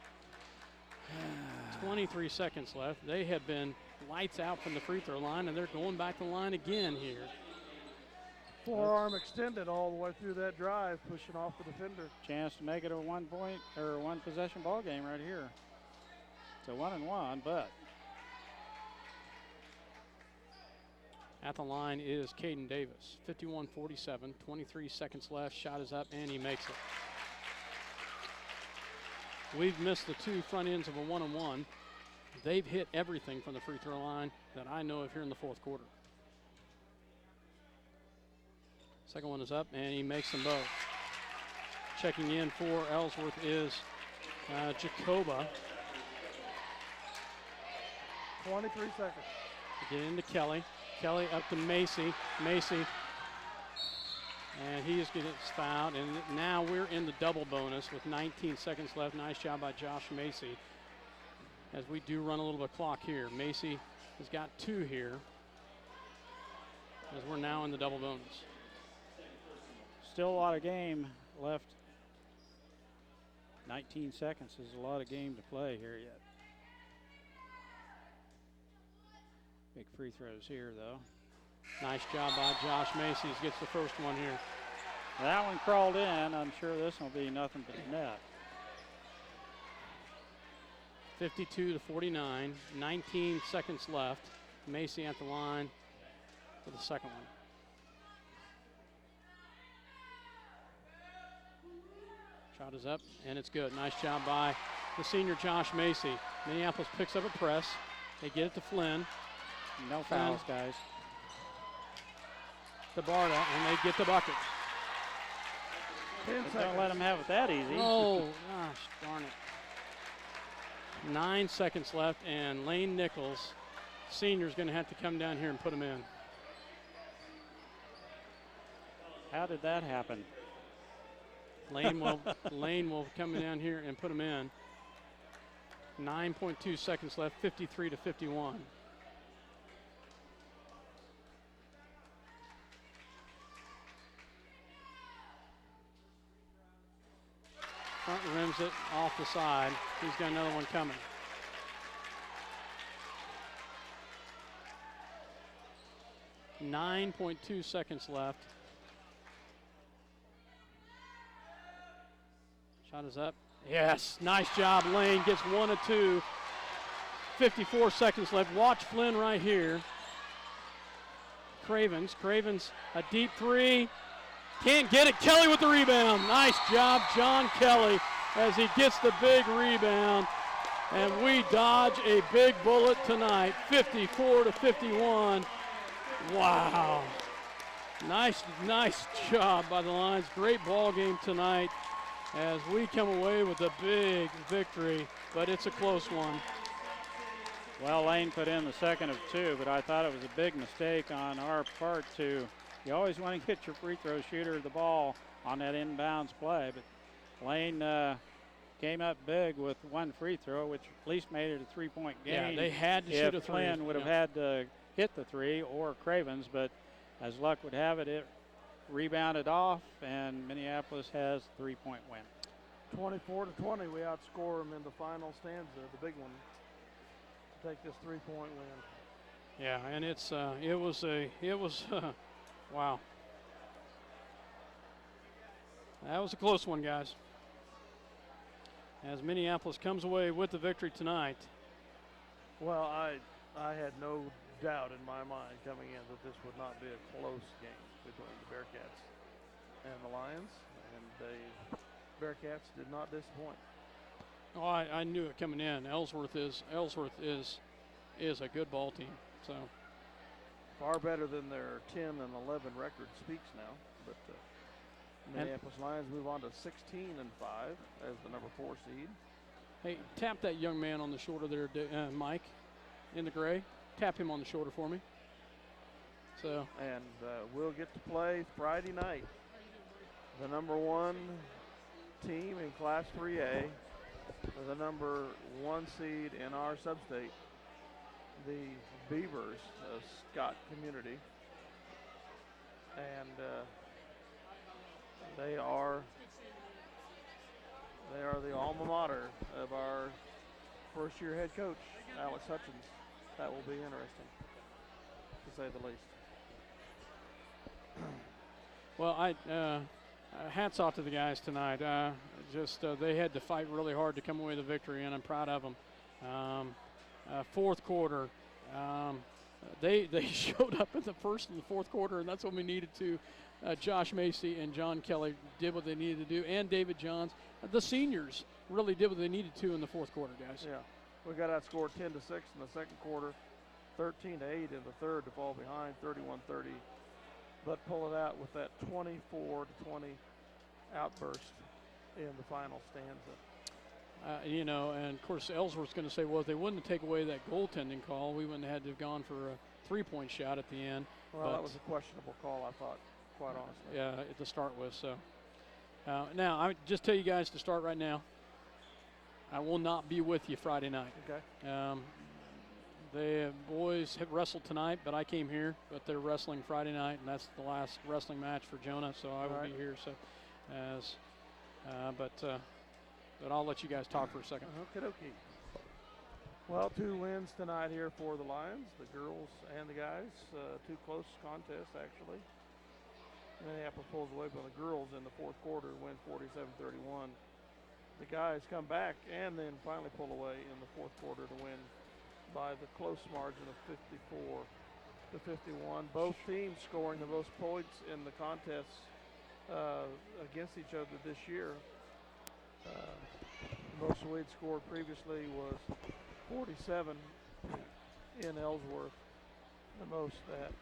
D: 23 seconds left. They have been lights out from the free throw line, and they're going back to the line again here.
C: Forearm extended all the way through that drive, pushing off the defender.
A: Chance to make it a 1 point or 1 possession ball game right here. It's a 1-and-1, but
D: at the line is Caden Davis. 51-47, 23 seconds left. Shot is up, and he makes it. We've missed the 2 front ends of a 1-and-1. They've hit everything from the free throw line that I know of here in the fourth quarter. Second one is up, and he makes them both. Checking in for Ellsworth is Jacoba.
C: 23 seconds.
D: Get into Kelly. Kelly up to Macy. Macy. And he is getting fouled. And now we're in the double bonus with 19 seconds left. Nice job by Josh Macy. As we do run a little bit of clock here. Macy has got 2 here. As we're now in the double bonus.
A: still a lot of game left. 19 seconds is a lot of game to play here yet. Big free throws here, though.
D: Nice job by Josh Macy's. Gets the first one here.
A: That one crawled in. I'm sure this will be nothing but the net.
D: 52-49. 19 seconds left. Macy at the line for the second one. Shot is up, and it's good. Nice job by the senior Josh Macy. Minneapolis picks up a press. They get it to Flynn.
A: No fouls, guys.
D: To Barta, and they get the bucket.
A: Don't let them have it that easy.
D: Oh, gosh, darn it. 9 seconds left, and Lane Nichols, senior, is going to have to come down here and put him in.
A: How did that happen?
D: Lane will come down here and put him in. 9.2 seconds left, 53-51. Front rims it off the side. He's got another one coming. .2 seconds left. Shot is up. Yes, nice job. Lane gets 1 of 2. 54 seconds left. Watch Flynn right here. Cravens, a deep three. Can't get it. Kelly with the rebound. Nice job, John Kelly, as he gets the big rebound. And we dodge a big bullet tonight, 54-51. Wow. Nice job by the Lions. Great ball game tonight as we come away with a big victory, but it's a close one.
A: Well, Lane put in the second of 2, but I thought it was a big mistake on our part to. You always want to get your free throw shooter the ball on that inbounds play, but Lane came up big with 1 free throw, which at least made it a 3-point game.
D: Yeah, they had to shoot a 3.
A: Flynn would have had to hit the 3 or Cravens, but as luck would have it, it rebounded off, and Minneapolis has a 3-point win.
C: 24-20, we outscore them in the final stanza, the big one, to take this 3-point win.
D: Yeah, and it was wow. That was a close one, guys. As Minneapolis comes away with the victory tonight.
C: Well, I had no doubt in my mind coming in that this would not be a close game between the Bearcats and the Lions, and the Bearcats did not disappoint.
D: Oh, I knew it coming in. Ellsworth is a good ball team. So
C: far better than their 10-11 record speaks now. But Minneapolis Lions move on to 16-5 as the number 4 seed.
D: Hey, tap that young man on the shoulder there, Mike, in the gray. Tap him on the shoulder for me. So.
C: And we'll get to play Friday night. the number 1 team in Class 3A, the number 1 seed in our sub-state, the Beavers of Scott Community. And they are the alma mater of our first-year head coach, Alex Hutchins. That will be interesting, to say the least.
D: Well, hats off to the guys tonight. They had to fight really hard to come away with a victory, and I'm proud of them. Fourth quarter, they showed up in the first and the fourth quarter, and that's what we needed to. Josh Macy and John Kelly did what they needed to do, and David Johns. The seniors really did what they needed to in the fourth quarter, guys.
C: Yeah, we got outscored 10-6 in the second quarter, 13-8 in the third to fall behind, 31-30. But pull it out with that 24-20 outburst in the final stanza.
D: And of course Ellsworth's going to say, well, if they wouldn't take away that goaltending call, we wouldn't have had to have gone for a 3-point shot at the end.
C: Well, that was a questionable call, I thought, quite honestly.
D: Yeah, to start with. So now I just tell you guys to start right now, I will not be with you Friday night.
C: Okay.
D: The boys have wrestled tonight, but I came here. But they're wrestling Friday night, and that's the last wrestling match for Jonah. So I will be here. So, but I'll let you guys talk for a second.
C: Okie dokie. Well, 2 wins tonight here for the Lions, the girls and the guys. 2 close contests actually. Minneapolis pulls away from the girls in the fourth quarter, win 47-31. The guys come back and then finally pull away in the fourth quarter to win by the close margin of 54-51. Both teams scoring the most points in the contests against each other this year. The most we'd scored previously was 47 in Ellsworth. The most that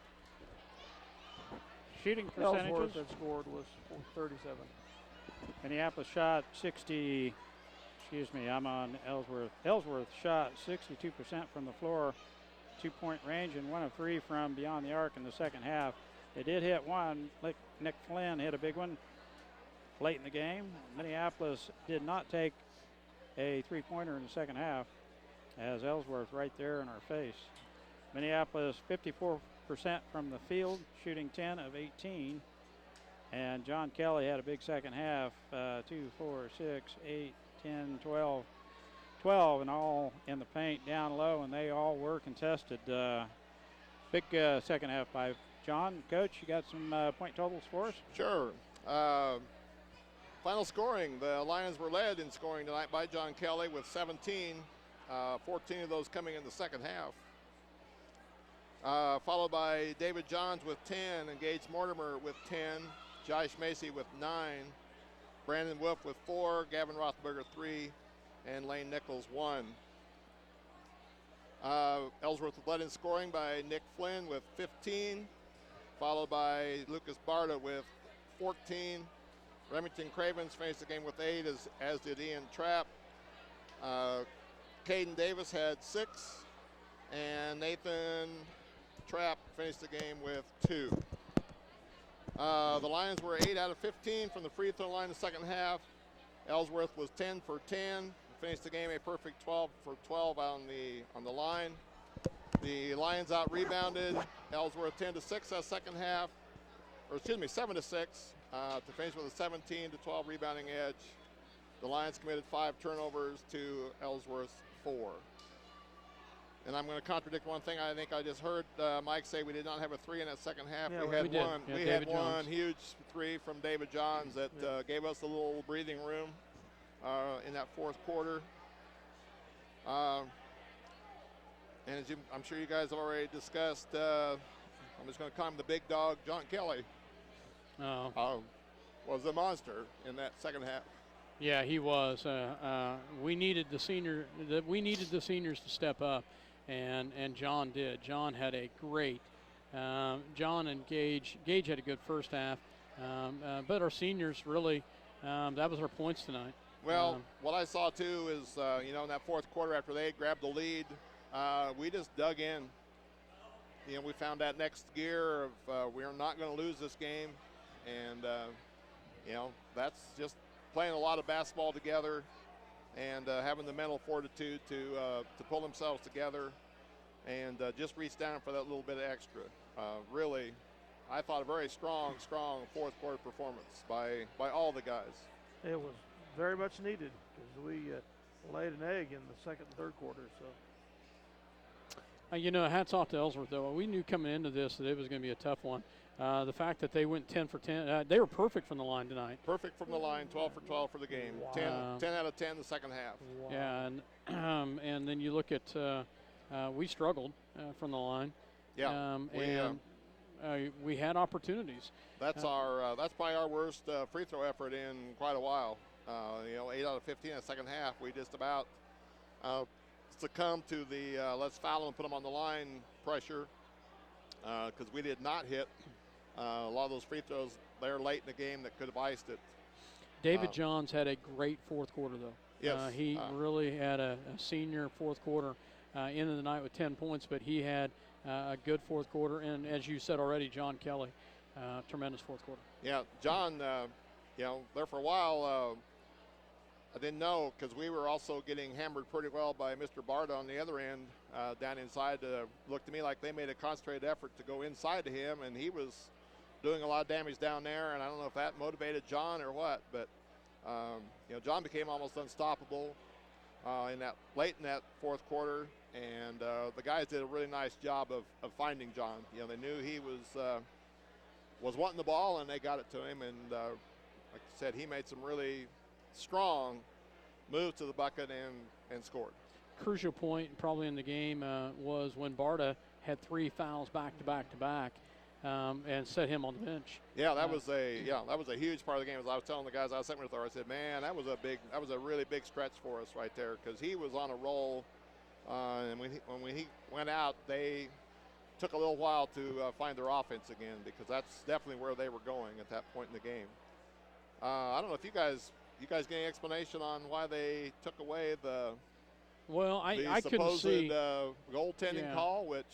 A: shooting percentages
C: Ellsworth had scored was 37.
A: Minneapolis shot 60. Excuse me, I'm on Ellsworth. Ellsworth shot 62% from the floor, 2-point range, and 1 of 3 from beyond the arc in the second half. They did hit one. Nick Flynn hit a big one late in the game. Minneapolis did not take a 3-pointer in the second half, as Ellsworth right there in our face. Minneapolis 54% from the field, shooting 10 of 18. And John Kelly had a big second half, 2, 4, 6, 8, 10, 12 and all in the paint down low, and they all were contested. Big second half by John. Coach, you got some point totals for us?
J: Sure. Final scoring, the Lions were led in scoring tonight by John Kelly with 17, 14 of those coming in the second half. Followed by David Johns with 10, and Gage Mortimer with 10, Josh Macy with 9, Brandon Wolf with 4, Gavin Rothberger 3, and Lane Nichols 1. Ellsworth led in scoring by Nick Flynn with 15, followed by Lucas Barta with 14. Remington Cravens finished the game with 8, as did Ian Trapp. Caden Davis had 6, and Nathan Trapp finished the game with 2. The Lions were 8 out of 15 from the free throw line in the second half. Ellsworth was 10 for 10, finished the game a perfect 12 for 12 on the line. The Lions out rebounded Ellsworth 10-6 that second half, or excuse me, 7-6 to finish with a 17-12 rebounding edge. The Lions committed 5 turnovers to Ellsworth's 4. And I'm going to contradict one thing. I think I just heard Mike say we did not have a 3 in that second half.
C: Yeah,
J: we had one.
D: Yeah,
J: we
D: David
J: had one
D: Johns.
J: huge 3 from David Johns that gave us a little breathing room in that fourth quarter. And as I'm sure you guys have already discussed, I'm just going to call him the big dog, John Kelly. Was a monster in that second half.
D: Yeah, he was. We needed the seniors to step up, and John did. John had a great. John and Gage had a good first half, but our seniors really. That was our points tonight.
J: Well, what I saw too is in that fourth quarter after they had grabbed the lead, we just dug in. We found that next gear of we are not going to lose this game, and you know, that's just playing a lot of basketball together and having the mental fortitude to pull themselves together and just reach down for that little bit of extra. Really, I thought a very strong fourth quarter performance by all the guys.
C: It was very much needed because we laid an egg in the second and third quarter. So.
D: You know, hats off to Ellsworth, though. We knew coming into this that it was going to be a tough one. The fact that they went 10 for 10, they were perfect from the line tonight.
J: Perfect from the line, 12 for 12 for the game.
C: Wow.
J: 10 out of 10 the second half.
C: Wow.
D: Yeah, and then you look at we struggled from the line.
J: Yeah,
D: we had opportunities.
J: That's that's probably our worst free throw effort in quite a while. 8 out of 15 in the second half. We just about succumbed to the let's foul them and put them on the line pressure because we did not hit a lot of those free throws there late in the game that could have iced it.
D: David Johns had a great fourth quarter, though.
J: Yes.
D: He really had a senior fourth quarter, ended the night with 10 points, but he had a good fourth quarter. And as you said already, John Kelly, tremendous fourth quarter.
J: Yeah, John, there for a while, I didn't know because we were also getting hammered pretty well by Mr. Barta on the other end down inside. Looked to me like they made a concentrated effort to go inside to him, and he was doing a lot of damage down there, and I don't know if that motivated John or what, but John became almost unstoppable late in that fourth quarter, and the guys did a really nice job of finding John. They knew he was wanting the ball, and they got it to him, and like I said, he made some really strong moves to the bucket and scored.
D: Crucial point probably in the game was when Barta had 3 fouls back to back. And set him on the bench.
J: Yeah, that was a huge part of the game. As I was telling the guys I was sitting with, I said, man, that was a really big stretch for us right there because he was on a roll. And when he went out, they took a little while to find their offense again because that's definitely where they were going at that point in the game. I don't know if you guys get any explanation on why they took away the
D: I couldn't see
J: goaltending call, which.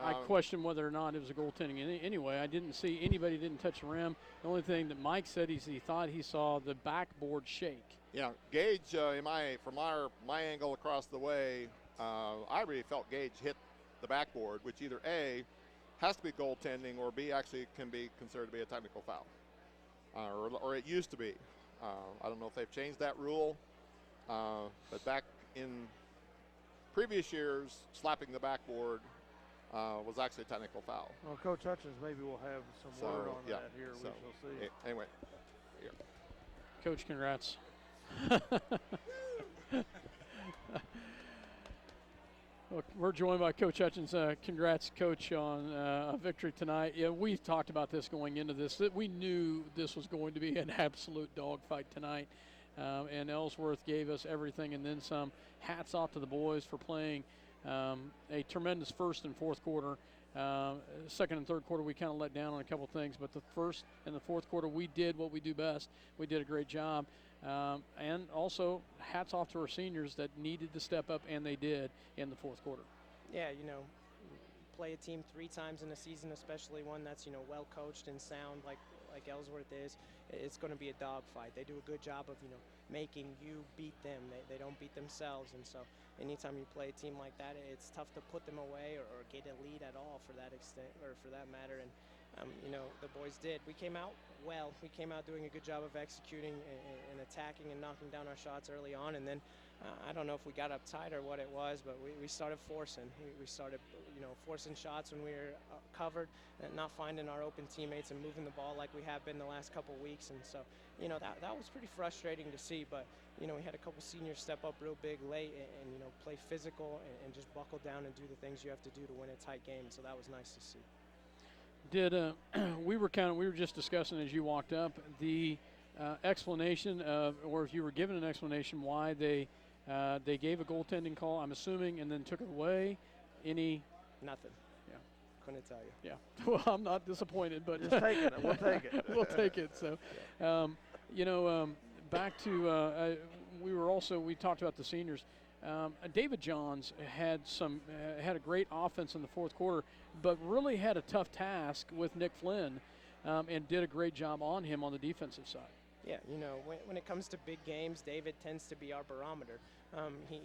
D: I question whether or not it was a goaltending. Anyway, I didn't see anybody didn't touch the rim. The only thing that Mike said is he thought he saw the backboard shake.
J: Yeah, Gage, from my angle across the way, I really felt Gage hit the backboard, which either A, has to be goaltending, or B, actually can be considered to be a technical foul. Or it used to be. I don't know if they've changed that rule, but back in previous years, slapping the backboard was actually a technical foul.
C: Well, Coach Hutchins maybe will have some word on that here. We shall see.
J: Anyway, here.
D: Coach, congrats. Look, we're joined by Coach Hutchins. Congrats, Coach, on a victory tonight. Yeah, we talked about this going into this. That we knew this was going to be an absolute dogfight tonight, and Ellsworth gave us everything and then some. Hats off to the boys for playing a tremendous first and fourth quarter. Second and third quarter, we kind of let down on a couple things, but the first and the fourth quarter, we did what we do best. We did a great job. And also, hats off to our seniors that needed to step up, and they did in the fourth quarter.
K: Yeah, play a team 3 times in a season, especially one that's, well coached and sound like Ellsworth is. It's going to be a dogfight. They do a good job of, making you beat them. They don't beat themselves, and so anytime you play a team like that, it's tough to put them away or get a lead at all for that extent or for that matter. And the boys did. We came out well. We came out doing a good job of executing and attacking and knocking down our shots early on, and then I don't know if we got uptight or what it was, but we started forcing. We started, forcing shots when we were covered, and not finding our open teammates and moving the ball like we have been the last couple weeks. And so, that was pretty frustrating to see. But, we had a couple seniors step up real big late and play physical and just buckle down and do the things you have to do to win a tight game. So that was nice to see.
D: We were just discussing as you walked up the explanation of, or if you were given an explanation why they gave a goaltending call, I'm assuming, and then took it away.
K: Nothing. Yeah. Couldn't tell you.
D: Yeah. Well, I'm not disappointed, but
C: just taking it. We'll take it.
D: We'll take it. So, back to we talked about the seniors. David Johns had a great offense in the fourth quarter, but really had a tough task with Nick Flynn, and did a great job on him on the defensive side.
K: Yeah, you know, when it comes to big games, David tends to be our barometer.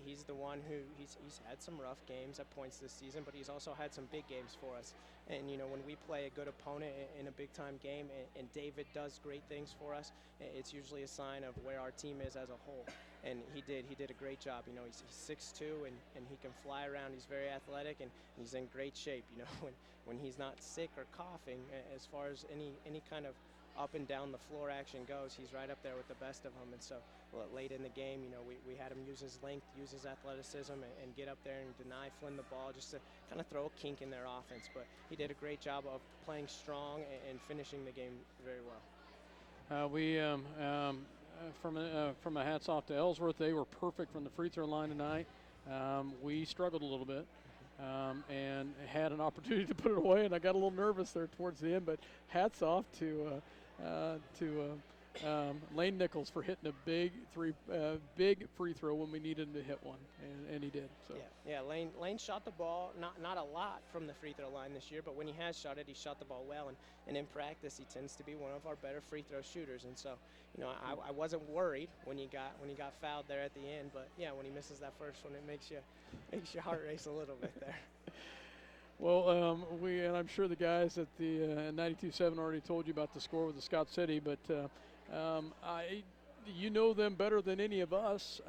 K: He's the one who he's had some rough games at points this season, but he's also had some big games for us. And, you know, when we play a good opponent in a big-time game and David does great things for us, it's usually a sign of where our team is as a whole. And he did a great job. You know, he's 6'2", and he can fly around. He's very athletic, and he's in great shape. You know, when he's not sick or coughing, as far as any kind of up and down the floor action goes, he's right up there with the best of them. And so late in the game, you know, we had him use his length, use his athleticism, and get up there and deny Flynn the ball just to kind of throw a kink in their offense. But he did a great job of playing strong and finishing the game very well.
D: From a hats off to Ellsworth, they were perfect from the free throw line tonight. We struggled a little bit. And had an opportunity to put it away, and I got a little nervous there towards the end. But hats off to Lane Nichols for hitting a big free throw when we needed him to hit one, and he did. So
K: yeah, Lane shot the ball not a lot from the free throw line this year, but when he has shot it, he shot the ball well, and in practice he tends to be one of our better free throw shooters. And so, you know, I wasn't worried when he got fouled there at the end, but yeah, when he misses that first one, it makes your heart race a little bit there.
D: Well, and I'm sure the guys at the 92.7 already told you about the score with the Scott City, but you know them better than any of us.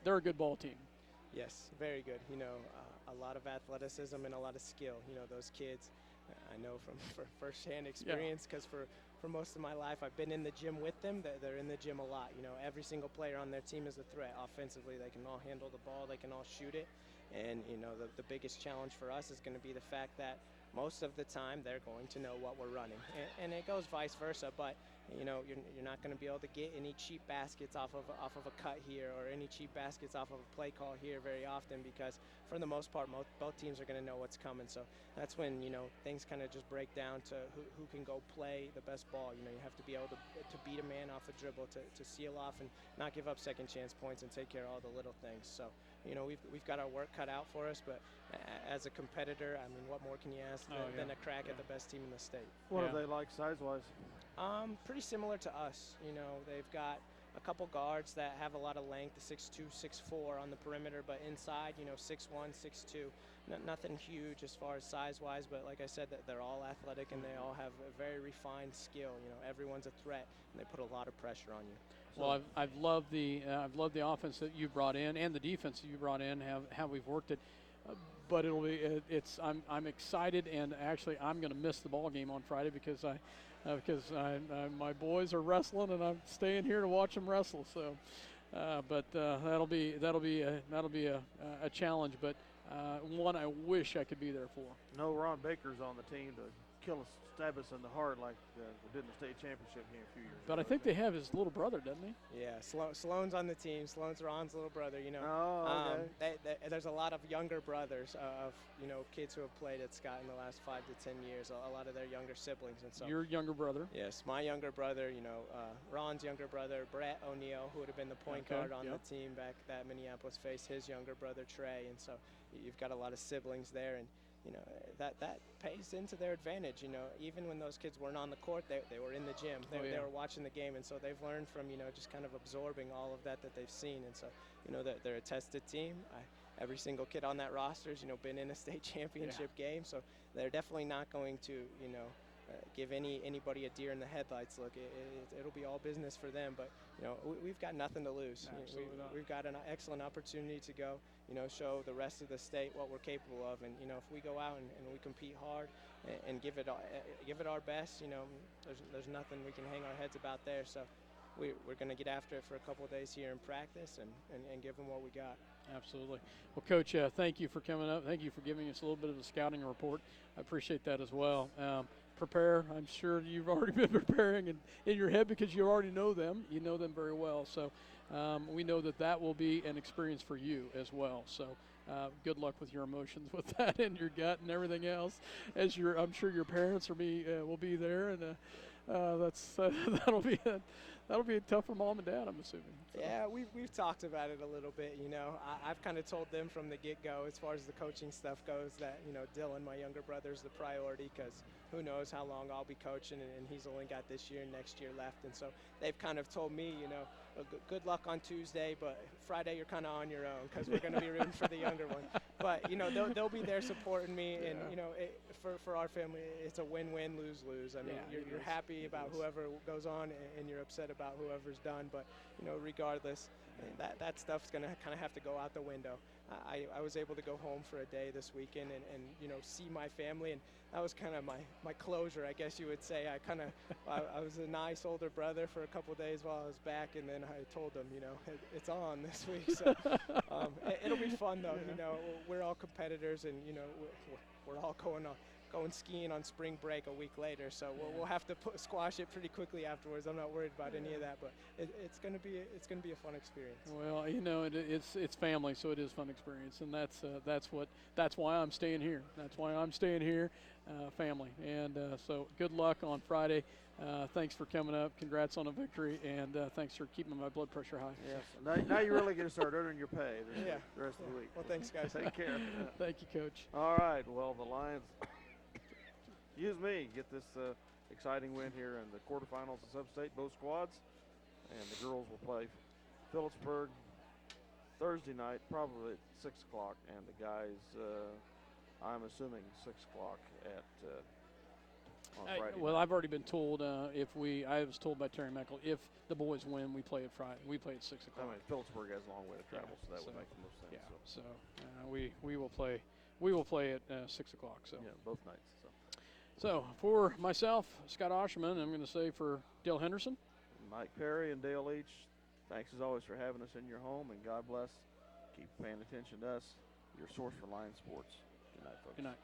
D: They're a good ball team.
K: Yes, very good. You know, a lot of athleticism and a lot of skill. You know, those kids, I know from firsthand experience, because for most of my life I've been in the gym with them. They're in the gym a lot. You know, every single player on their team is a threat. Offensively, they can all handle the ball. They can all shoot it. And, you know, the biggest challenge for us is going to be the fact that most of the time they're going to know what we're running. And it goes vice versa, but, you know, you're not going to be able to get any cheap baskets off of a cut here or any cheap baskets off of a play call here very often, because for the most part both teams are going to know what's coming. So that's when, you know, things kind of just break down to who can go play the best ball. You know, you have to be able to beat a man off a dribble, to seal off and not give up second chance points and take care of all the little things. So, you know, we've got our work cut out for us, but as a competitor, I mean, what more can you ask than a crack at the best team in the state?
C: What are they like size-wise?
K: Pretty similar to us. You know, they've got a couple guards that have a lot of length, 6'2", 6'4" on the perimeter, but inside, you know, 6'1", 6'2". Nothing huge as far as size-wise, but like I said, they're all athletic and they all have a very refined skill. You know, everyone's a threat, and they put a lot of pressure on you.
D: Well, I've loved the offense that you brought in and the defense that you brought in. How we've worked it, but I'm excited, and actually I'm going to miss the ball game on Friday because my boys are wrestling and I'm staying here to watch them wrestle. So, but that'll be a challenge, but one I wish I could be there for.
C: No, Ron Baker's on the team to stab us in the heart like we did in the state championship game a few years ago.
D: But I think they have his little brother, doesn't he?
K: Yeah, Sloan's on the team. Sloan's Ron's little brother, you know.
C: Oh, okay.
K: There's a lot of younger brothers of, you know, kids who have played at Scott in the last 5 to 10 years, a lot of their younger siblings. And so
D: your younger brother?
K: Yes, my younger brother, you know, Ron's younger brother, Brett O'Neill, who would have been the point guard on the team back that Minneapolis faced his younger brother, Trey. And so you've got a lot of siblings there, and you know, that pays into their advantage. You know, even when those kids weren't on the court, they were in the gym. They were watching the game, and so they've learned from, you know, just kind of absorbing all of that they've seen. And so, you know, they're a tested team. Every single kid on that roster has, you know, been in a state championship game, so they're definitely not going to, you know, give anybody a deer in the headlights look. It'll be all business for them, but you know, we've got nothing to lose. We've got an excellent opportunity to go, you know, show the rest of the state what we're capable of, and you know, if we go out and we compete hard and give it our best, you know, there's nothing we can hang our heads about there. So we're going to get after it for a couple of days here in practice and give them what we got.
D: Absolutely. Well, Coach, thank you for coming up. Thank you for giving us a little bit of a scouting report. I appreciate that as well. Prepare. I'm sure you've already been preparing in your head because you already know them. You know them very well. So we know that will be an experience for you as well. So good luck with your emotions with that in your gut and everything else. I'm sure your parents will be there, and that'll be tough for mom and dad, I'm assuming. So.
K: Yeah, we've talked about it a little bit. I've kind of told them from the get-go, as far as the coaching stuff goes, that Dylan, my younger brother, is the priority, because who knows how long I'll be coaching, and he's only got this year and next year left. And so they've kind of told me, good luck on Tuesday, but Friday you're kind of on your own, because we're going to be rooting for the younger one. But they'll be there supporting me, and for our family, it's a win-win, lose-lose. I mean, you're happy about whoever goes on, and you're upset about whoever's done. But regardless, that stuff's going to kind of have to go out the window. I was able to go home for a day this weekend and see my family, and that was kind of my closure, I guess you would say. I was a nice older brother for a couple of days while I was back, and then I told them, it's on this week. So it'll be fun though. We're all competitors, and we're all going skiing on spring break a week later, so we'll have to squash it pretty quickly afterwards. I'm not worried about any of that, but it's going to be a fun experience.
D: Well, it's family, so it is fun experience, and that's why I'm staying here. That's why I'm staying here, family. And so good luck on Friday. Thanks for coming up. Congrats on a victory, and thanks for keeping my blood pressure high.
C: Yes. Now you really get to start earning your pay the rest of the week.
K: Well, thanks, guys.
C: Take care.
D: Thank you, Coach.
C: All right. Well, the Lions, get this exciting win here in the quarterfinals of SubState, both squads. And the girls will play Phillipsburg Thursday night, probably at 6 o'clock. And the guys, I'm assuming 6 o'clock on Friday.
D: Well, I've already been told I was told by Terry Meckel, if the boys win, we play at Friday. We play at 6 o'clock.
C: I mean, Phillipsburg has a long way to travel, so that would make the most sense.
D: Yeah. So we will play. We will play at 6 o'clock. So
C: yeah, both nights.
D: So for myself, Scott Osherman, I'm going to say for Dale Henderson,
C: Mike Perry, and Dale Leach, thanks as always for having us in your home, and God bless. Keep paying attention to us, your source for Lions sports. Good night, folks.
D: Good night.